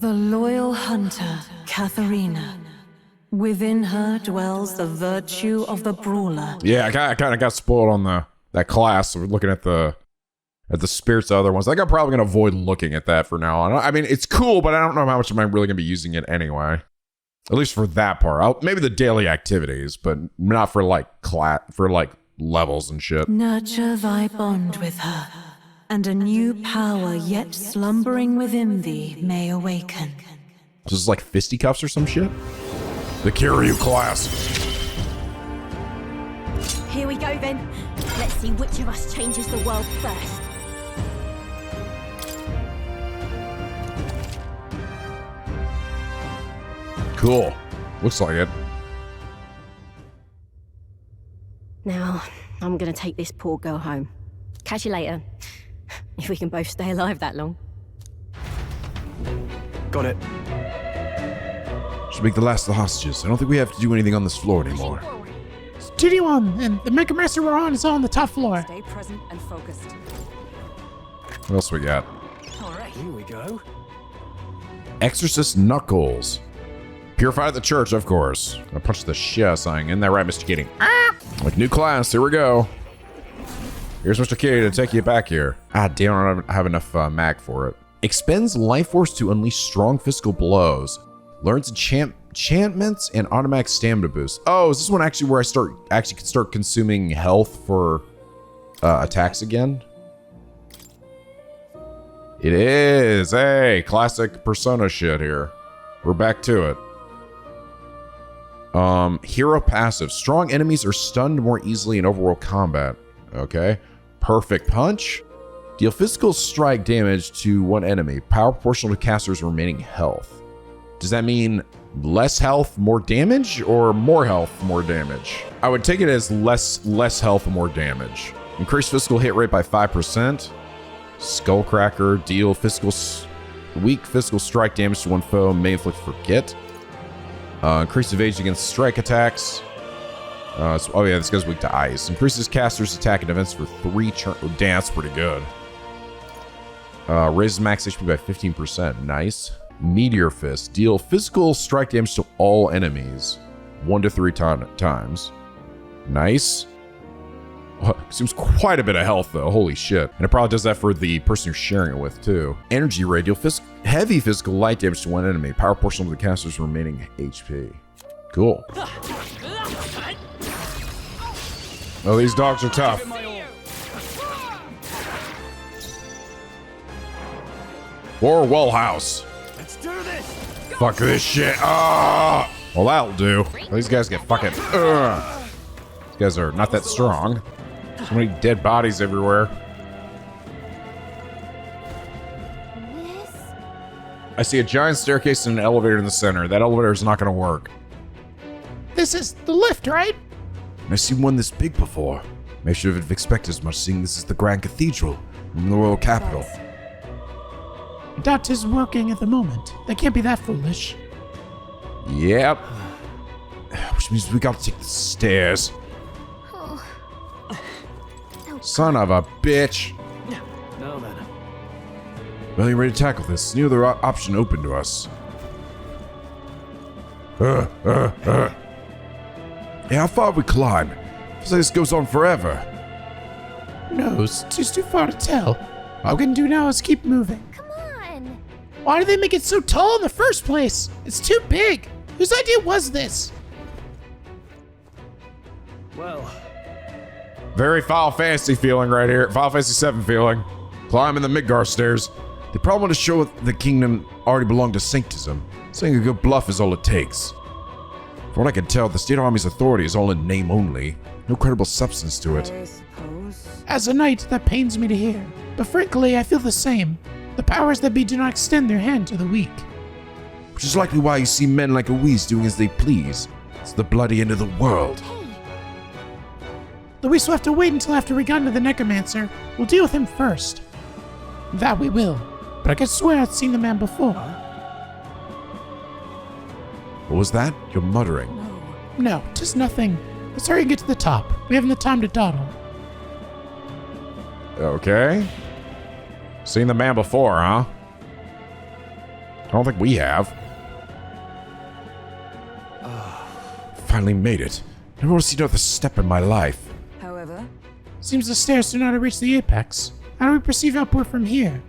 The loyal hunter, Katharina. Within her dwells the virtue of the brawler. Yeah, I kind of got spoiled on that class. So we're looking at the spirits of other ones. I think I'm probably going to avoid looking at that for now on. I mean, it's cool, but I don't know how much am I really going to be using it anyway. At least for that part. Maybe the daily activities, but not for like levels and shit. Nurture thy bond with her, and a new power yet slumbering within thee may awaken. This is like fisticuffs or some shit? The Kiryu class. Here we go then. Let's see which of us changes the world first. Cool. Looks like it. Now, I'm gonna take this poor girl home. Catch you later. If we can both stay alive that long. Got it. Should make the last of the hostages. I don't think we have to do anything on this floor anymore. Studio 1, and the Mega Master we're on is on the top floor. Stay present and focused. What else we got? Here we go. Exorcist Knuckles. Purify the church, of course. I punched the shit out of something. Isn't that right, Mr. Kitty? Like new class, here we go. Here's Mr. Kitty to take you back here. Ah, damn, I don't have enough mag for it. Expends life force to unleash strong physical blows. Learns enchantments and automatic stamina boost. Oh, is this one actually where I can start consuming health for attacks again? It is. Hey, classic Persona shit here. We're back to it. Hero passive. Strong enemies are stunned more easily in overworld combat. Okay. Perfect punch. Deal physical strike damage to one enemy. Power proportional to caster's remaining health. Does that mean less health, more damage, or more health, more damage? I would take it as less health, more damage. Increase physical hit rate by 5%. Skullcracker. Deal weak physical strike damage to one foe. May inflict forget. Increase evasion against strike attacks. Oh yeah, this guy's weak to ice. Increases caster's attack and defense for 3 turns. Oh, damn, that's pretty good. Raises max HP by 15%. Nice. Meteor Fist. Deal physical strike damage to all enemies. 1 to 3 times. Nice. Consumes quite a bit of health though. Holy shit. And it probably does that for the person you're sharing it with too. Energy Ray. Deal heavy physical light damage to one enemy. Power proportional to the caster's remaining HP. Cool. Oh, these dogs are tough. Orwell House. Let's do this. Fuck this shit. Ah. Well, that'll do. These guys get fucking. These guys are not that strong. So many dead bodies everywhere. I see a giant staircase and an elevator in the center. That elevator is not going to work. This is the lift, right? I've seen one this big before. May should have expected as much, seeing this is the Grand Cathedral in the royal capital. I doubt it's working at the moment. They can't be that foolish. Yep. Which means we gotta take the stairs. Son of a bitch. Now then. Well, you ready to tackle this? No other option open to us. Yeah, how far we climb? Feels like this goes on forever. No, it's too far to tell. All we can do now is keep moving. Come on. Why did they make it so tall in the first place? It's too big. Whose idea was this? Well. Very Final Fantasy feeling right here. Final Fantasy 7 feeling. Climbing the Midgar stairs. They probably want to show the kingdom already belonged to Sanctism. Saying a good bluff is all it takes. From what I can tell, the State Army's authority is all in name only. No credible substance to it. I suppose. As a knight, that pains me to hear. But frankly, I feel the same. The powers that be do not extend their hand to the weak. Which is likely why you see men like Louise doing as they please. It's the bloody end of the world. Louise will have to wait until after we got into the Necromancer. We'll deal with him first. That we will. But I could swear I'd seen the man before. What was that? You're muttering. No, just nothing. Let's hurry and get to the top. We haven't the time to dawdle. Okay. Seen the man before, huh? I don't think we have. Finally made it. Never want to see another step in my life. However, Seems the stairs do not reach the apex. How do we perceive upward from here?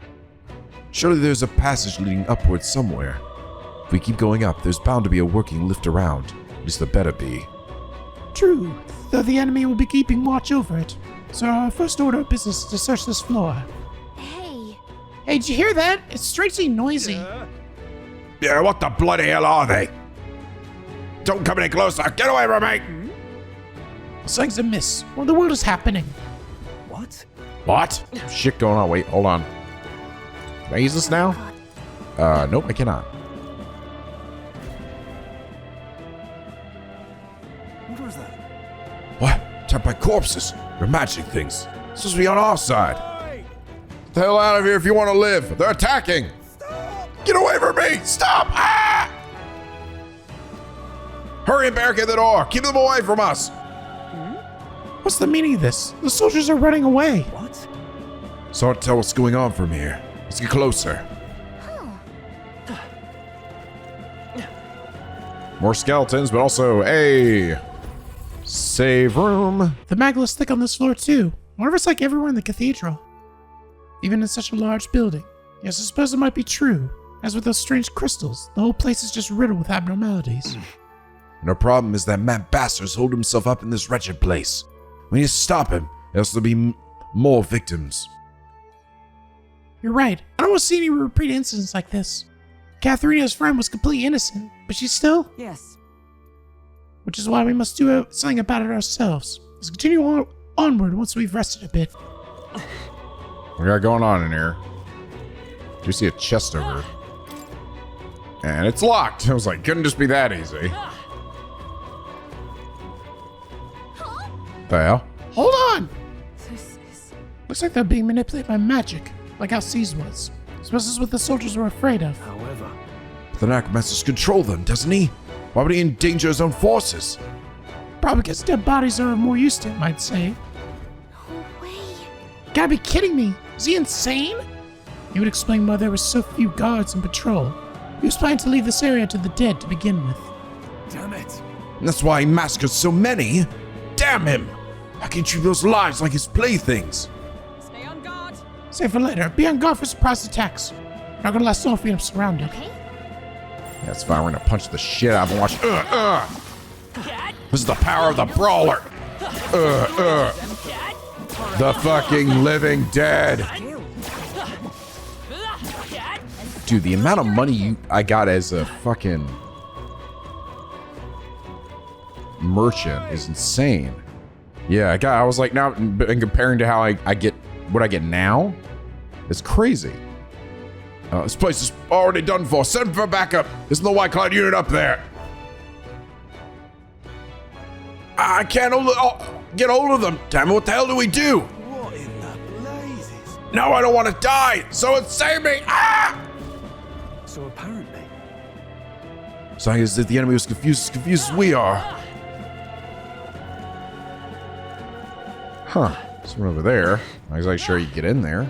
Surely there's a passage leading upward somewhere. If we keep going up, there's bound to be a working lift around. At least there better be. True, though the enemy will be keeping watch over it. So our first order of business is to search this floor. Hey. Hey, did you hear that? It's strangely noisy. Yeah, what the bloody hell are they? Don't come any closer. Get away from me! Something's amiss. Well, the world is happening. What? What? Shit going on. Wait, hold on. Can I use this now? Nope, I cannot. What was that? What? Tapped by corpses. They're magic things. It's supposed to be on our side. Get the hell out of here if you want to live. They're attacking. Stop. Get away from me. Stop. Ah! Hurry and barricade the door. Keep them away from us. What's the meaning of this? The soldiers are running away. What? It's hard to tell what's going on from here. Let's get closer. More skeletons, but also a save room. The magla's thick on this floor too. I wonder if it's like everywhere in the cathedral. Even in such a large building. Yes, I suppose it might be true. As with those strange crystals, the whole place is just riddled with abnormalities. And our problem is that Matt Bastards hold himself up in this wretched place. We need to stop him, else there'll be more victims. You're right. I don't want to see any repeat incidents like this. Katharina's friend was completely innocent, but she's still... Yes. Which is why we must do something about it ourselves. Let's continue onward once we've rested a bit. We got going on in here. Do you see a chest over? And it's locked. I was like, couldn't just be that easy. The hell? Hold on! Looks like they're being manipulated by magic, like how C's was. I suppose this is what the soldiers were afraid of. However, The necromancers control them, doesn't he? Why would he endanger his own forces? Probably because dead bodies are more used to it, I'd say. No way. Gotta be kidding me. Is he insane? He would explain why there were so few guards in patrol. He was planning to leave this area to the dead to begin with. damn it. And that's why he massacred so many. Damn him! How can he treat those lives like his playthings? Stay on guard. Save for later. Be on guard for surprise attacks. Not gonna last long if we end up surrounded. Okay. That's fine. We're gonna punch the shit out of him. Watch. This is the power of the brawler. The fucking living dead. Dude, the amount of money I got as a fucking merchant is insane. Yeah, I was like, now, and comparing to how I get what I get now, it's crazy. This place is already done for. Send for backup. Isn't the White Cloud unit up there? I can't get hold of them. Damn it, what the hell do we do? What in the blazes? No, I don't want to die. Someone save me. Ah! So apparently, Saying is that the enemy was confused as we are. Huh. Someone over there. I was like, sure you get in there.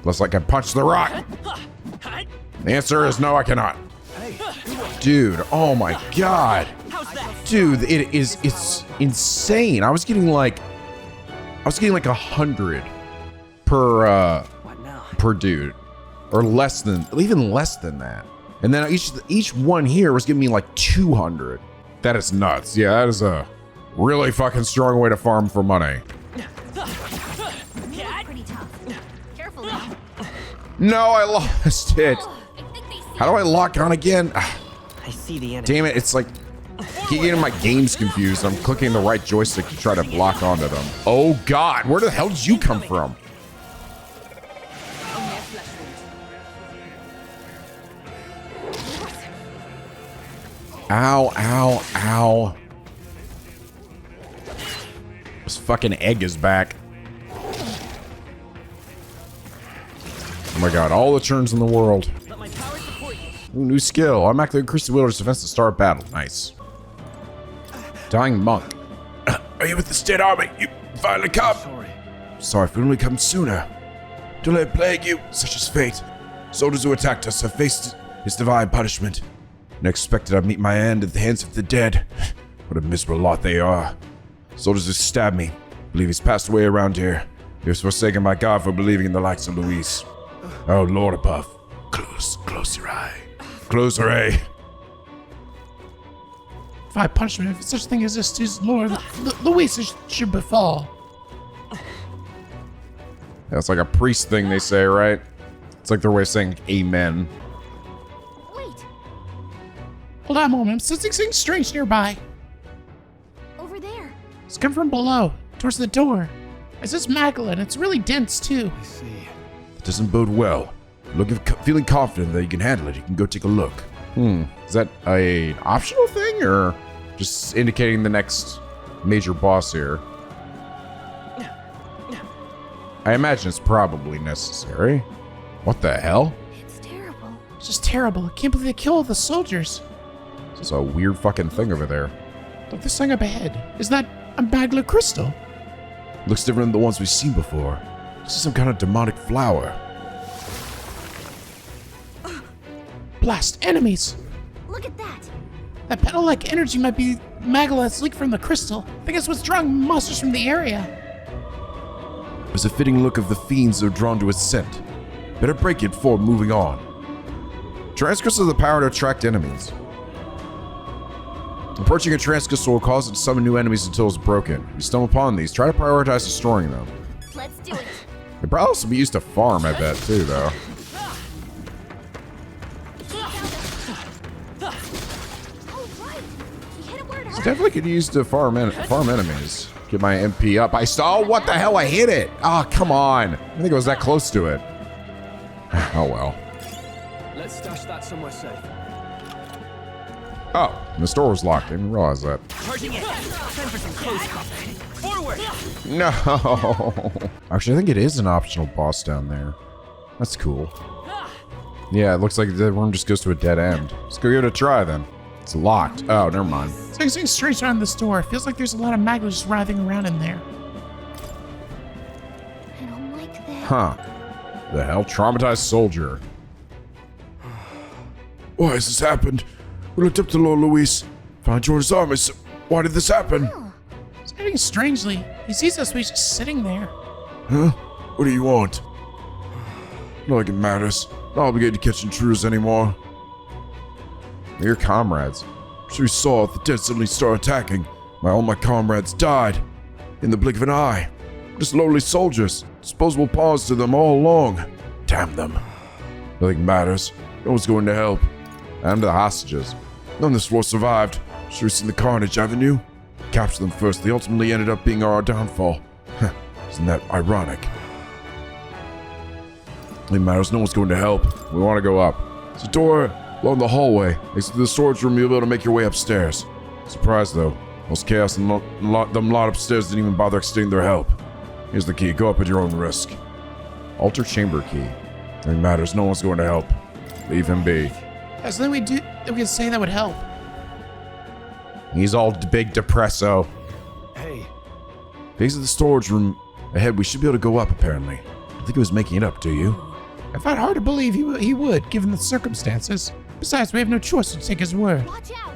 Looks like I punched the rock. The answer is no, I cannot. Dude, oh my god. Dude, it's insane. I was getting like 100 per dude. Or less than, even less than that. And then each one here was giving me like 200. That is nuts. Yeah, that is a really fucking strong way to farm for money. Pretty tough. Careful now. No, I lost it. How do I lock on again? I see the enemy. Damn it, it's like getting my games confused. I'm clicking the right joystick to try to block onto them. Oh god, where the hell did you come from? Ow, ow, ow. This fucking egg is back. Oh my god, all the turns in the world. Ooh, new skill. Automatically increase the wielder's defense to start battle. Nice. Dying monk. Are you with the state army? You finally come. Sorry if we only come sooner. Don't let it plague you, such is fate. Soldiers who attacked us have faced his divine punishment. And expected I'd meet my end at the hands of the dead. What a miserable lot they are. Soldiers who stabbed me. Believe he's passed away around here. He was forsaken by God for believing in the likes of Luis. Oh, Lord above. Close your eye. Close her eye. If I punch him, if such a thing exists, his Lord, Luis should befall. That's like a priest thing they say, right? It's like their way of saying amen. Wait, Hold on a moment, I'm sensing something strange nearby. over there. It's come from below, towards the door. It says Magdalene, it's really dense too. I see. That doesn't bode well. Feeling confident that you can handle it, you can go take a look. Is that an optional thing or just indicating the next major boss here? I imagine it's probably necessary. What the hell? It's terrible. It's just terrible. I can't believe they killed all the soldiers. There's a weird fucking thing over there. Look, there's something up ahead. Is that a Magla crystal? Looks different than the ones we've seen before. This is some kind of demonic flower. Blast, enemies! Look at that. That petal-like energy might be Magala's leak from the crystal. I think it's what's drawing monsters from the area. There's a fitting look of the fiends that are drawn to its scent. Better break it before moving on. Transcrist has the power to attract enemies. Approaching a transcrist will cause it to summon new enemies until it's broken. If you stumble upon these, try to prioritize destroying them. Let's do it. They probably also be used to farm, I bet, too, though. So definitely could use to farm enemies. Get my MP up. Oh, what the hell? I hit it. Oh, come on. I think it was that close to it. Oh, well. Let's stash that somewhere safe. Oh, the store was locked. I didn't realize that. Charging in. Time for some close combat. Forward. No. Actually, I think it is an optional boss down there. That's cool. Yeah, it looks like the room just goes to a dead end. Let's go give it a try then. It's locked. Oh, never mind. Something strange around this door. It feels like there's a lot of Magla just writhing around in there. I don't like that. Huh. The hell? Traumatized soldier. Why has this happened? We looked up to Lord Luis. Found you in his army. So why did this happen? He's acting strangely. He sees us, but he's just sitting there. Huh? What do you want? Not like it matters. Not obligated to catch intruders anymore. We're your comrades. I'm sure you saw the dead suddenly start attacking. All my comrades died. In the blink of an eye. Just lowly soldiers. Disposable pawns to them all along. Damn them. Nothing matters. No one's going to help. And the hostages. None of this war survived. Sure you've seen the carnage, haven't you? Capture them first. They ultimately ended up being our downfall. Isn't that ironic? It matters. No one's going to help. We want to go up. There's a door along the hallway. Next to the storage room, you'll be able to make your way upstairs. Surprised though. Most chaos and them lot upstairs didn't even bother extending their help. Here's the key. Go up at your own risk. Altar chamber key. Nothing matters. No one's going to help. Leave him be. There's nothing we can say that would help. He's all big depresso. Hey. These are the storage room ahead. We should be able to go up, apparently. I think he was making it up, do you? I find it hard to believe he would, given the circumstances. Besides, we have no choice to take his word. Watch out.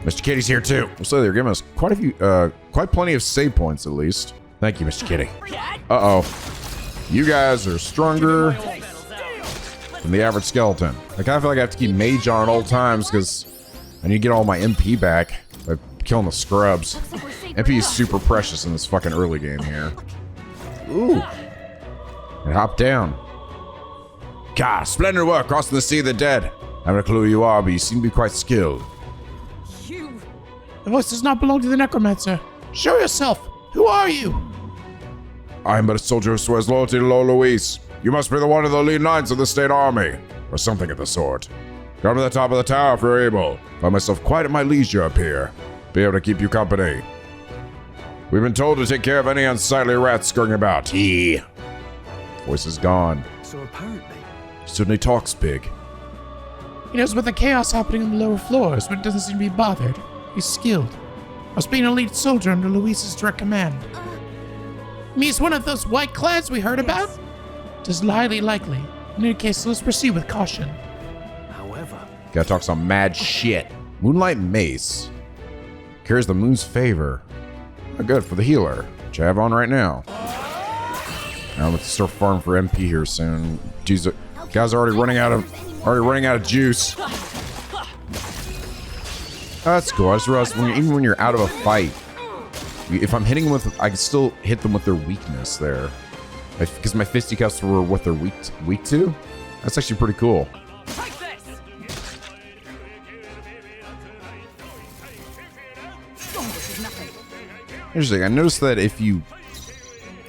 Mr. Kitty's here too. We'll say they're giving us quite plenty of save points at least. Thank you, Mr. Kitty. Uh-oh. You guys are stronger than the average skeleton. I kind of feel like I have to keep mage on at all times because I need to get all my MP back by killing the scrubs. MP is super precious in this fucking early game here. Ooh. And hop down. God, splendid work crossing the sea of the dead. I haven't a clue who you are, but you seem to be quite skilled. The voice does not belong to the necromancer. Show yourself. Who are you? I am but a soldier who swears loyalty to Lord Luis. You must be the one of the lead lines of the state army, or something of the sort. Come to the top of the tower if you're able. Find myself quite at my leisure up here. Be able to keep you company. We've been told to take care of any unsightly rats scurrying about. Voice is gone. So apparently, he certainly talks big. He knows about the chaos happening on the lower floors, but doesn't seem to be bothered. He's skilled. Must be an elite soldier under Luis's direct command. He's one of those white clads we heard about? It is highly likely. In any case, let's proceed with caution. However, gotta talk some mad shit. Moonlight Mace. Carries the moon's favor. Oh, good for the healer, which I have on right now. Now I'm gonna start farming for MP here soon. Jeez, guys are already running out of juice. Oh, that's cool. I just realized even when you're out of a fight, if I'm hitting them with, I can still hit them with their weakness there, because my fisticuffs were what they're weak to. That's actually pretty cool. Interesting. I noticed that if you,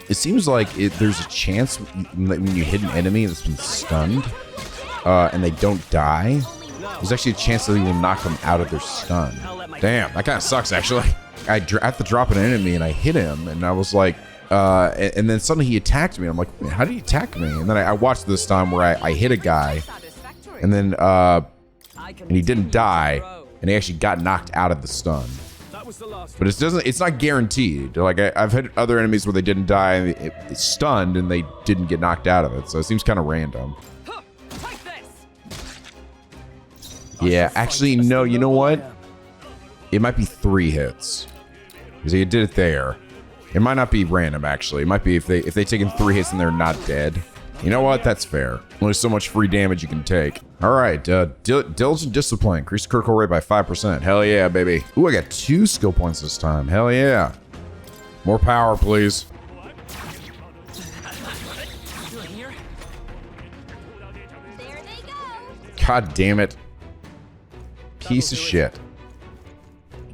it seems like there's a chance when you hit an enemy that's been stunned, and they don't die, there's actually a chance that you will knock them out of their stun. Damn, that kind of sucks actually. I have to drop an enemy and I hit him and I was like, and then suddenly he attacked me. I'm like, how did he attack me? And then I watched this time where I hit a guy and then, and he didn't die and he actually got knocked out of the stun. But it's not guaranteed. Like I've hit other enemies where they didn't die and it's stunned and they didn't get knocked out of it. So it seems kind of random. Yeah, actually, no, you know what? It might be 3 hits. Because he did it there. It might not be random, actually. It might be if they taken 3 hits and they're not dead. You know what? That's fair. Only so much free damage you can take. All right, Diligent Discipline. Increase critical rate by 5%. Hell yeah, baby. Ooh, I got 2 skill points this time. Hell yeah. More power, please. God damn it. Piece of shit.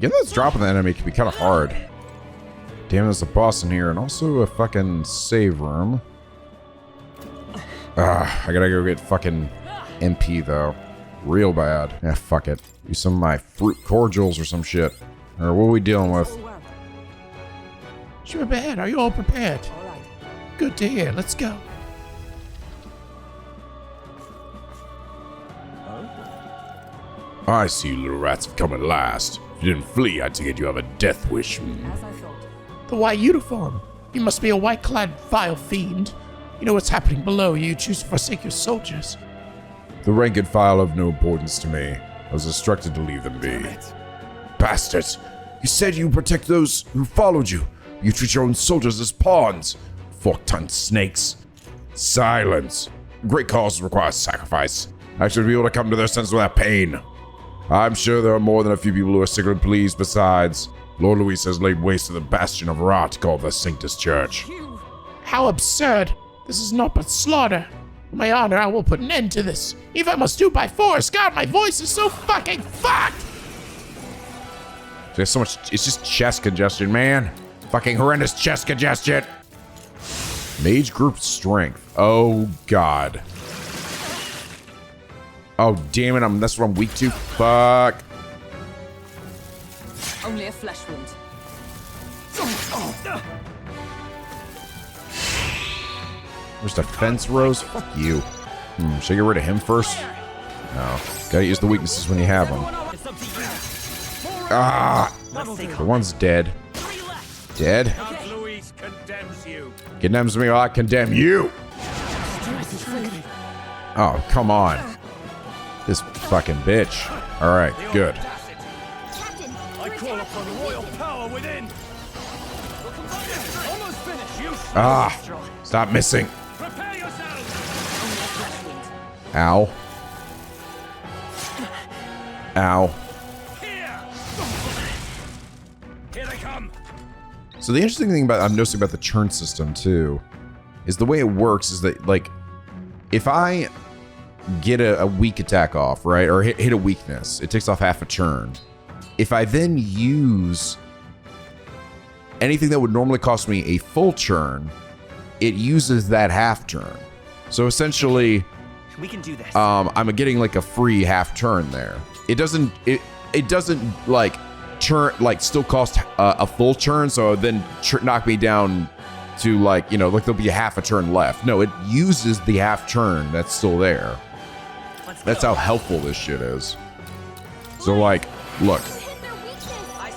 Getting those dropping the enemy can be kind of hard. Damn, there's a boss in here and also a fucking save room. I gotta go get fucking MP though. Real bad. Yeah, fuck it. Use some of my fruit cordials or some shit. Or what are we dealing with? Sure, bad. Are you all prepared? Good to hear. Let's go. I see you little rats have come at last. If you didn't flee, I'd take it you have a death wish. The white uniform. You must be a white-clad vile fiend. You know what's happening below. You choose to forsake your soldiers. The rank and file of no importance to me. I was instructed to leave them be. Bastards! You said you protect those who followed you. You treat your own soldiers as pawns. Fork-tongued snakes. Silence. Great causes require sacrifice. I should be able to come to their senses without pain. I'm sure there are more than a few people who are secretly pleased besides. Lord Luis has laid waste to the bastion of rot called the Sanctus Church. How absurd! This is not but slaughter. For my honor, I will put an end to this. If I must do by force, God, my voice is so fucking fucked! There's so much, it's just chest congestion, man. Fucking horrendous chest congestion. Mage group strength. Oh, God. Oh, damn it, that's what I'm weak to. Fuck. Only a flesh wound. Where's defense rose? Fuck you. Should I get rid of him first? No. Gotta use the weaknesses when you have them. Ah! The one's dead. Dead? Condemns me while I condemn you! Oh, come on. This fucking bitch. Alright, good. I call upon royal power within. Almost finished. Ah! Stop missing. Prepare yourselves. Ow. Ow. Here they come. So the interesting thing about I'm noticing about the churn system too is the way it works is that, like, if I get a weak attack off, right, or hit a weakness, it takes off half a churn. If I then use anything that would normally cost me a full churn, it uses that half turn. So essentially, we can do this. I'm getting like a free half turn there. It doesn't like churn, like still cost a full churn, so then knock me down to, like, you know, like there'll be a half a turn left. No, it uses the half turn that's still there. That's how helpful this shit is. So, like, look,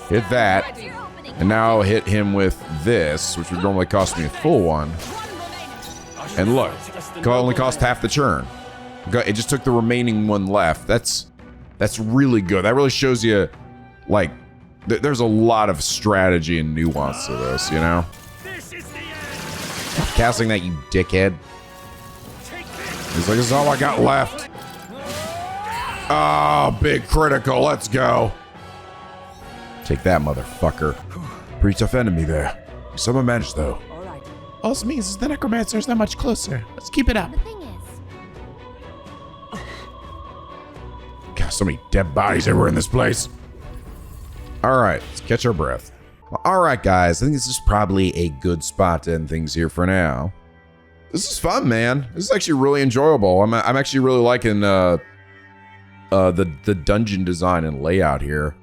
hit that, and now I'll hit him with this, which would normally cost me a full one. And look, it only cost half the churn. It just took the remaining one left. That's really good. That really shows you, like, there's a lot of strategy and nuance to this, you know? Casting that, you dickhead. He's like, this is all I got left. Oh, big critical. Let's go. Take that, motherfucker. Pretty tough enemy there. Some advantage, though. All this means is the necromancer is that much closer. Let's keep it up. God, so many dead bodies everywhere in this place. All right, let's catch our breath. Well, all right, guys. I think this is probably a good spot to end things here for now. This is fun, man. This is actually really enjoyable. I'm actually really liking the dungeon design and layout here.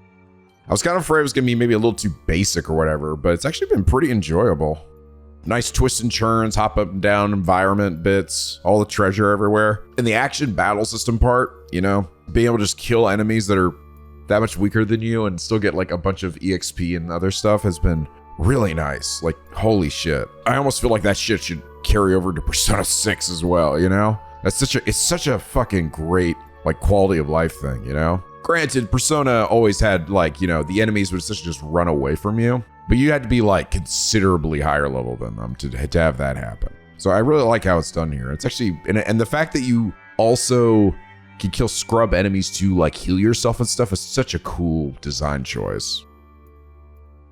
I was kind of afraid it was gonna be maybe a little too basic or whatever, but it's actually been pretty enjoyable. Nice twists and turns, hop up and down environment bits, all the treasure everywhere. And the action battle system part, you know, being able to just kill enemies that are that much weaker than you and still get like a bunch of EXP and other stuff has been really nice. Like, holy shit. I almost feel like that shit should carry over to Persona 6 as well, you know? It's such a fucking great like quality of life thing, you know? Granted, Persona always had like, you know, the enemies would just run away from you, but you had to be like considerably higher level than them to have that happen. So I really like how it's done here. It's actually, and the fact that you also can kill scrub enemies to like heal yourself and stuff is such a cool design choice.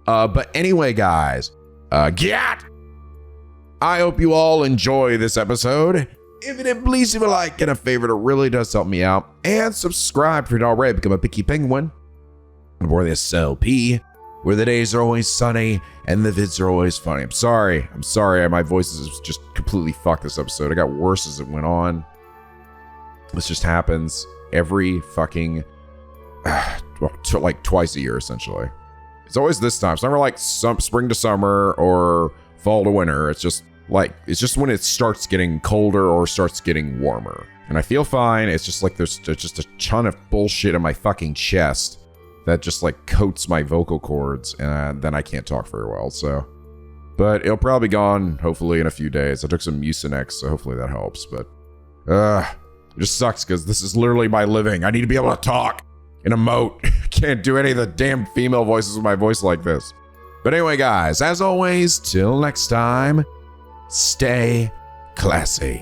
But anyway, guys, get! I hope you all enjoy this episode. If you did, please leave a like and a favorite. It really does help me out. And subscribe if you're not already. Become a picky penguin. For this LP, where the days are always sunny and the vids are always funny. I'm sorry. My voice is just completely fucked this episode. It got worse as it went on. This just happens every fucking, like twice a year, essentially. It's always this time. It's never like spring to summer or fall to winter. It's just when it starts getting colder or starts getting warmer. And I feel fine. It's just like there's just a ton of bullshit in my fucking chest that just like coats my vocal cords, and then I can't talk very well. So, but it'll probably be gone hopefully in a few days. I took some Mucinex, so hopefully that helps. But it just sucks because this is literally my living. I need to be able to talk and emote. Can't do any of the damn female voices with my voice like this. But anyway, guys, as always, till next time, stay classy.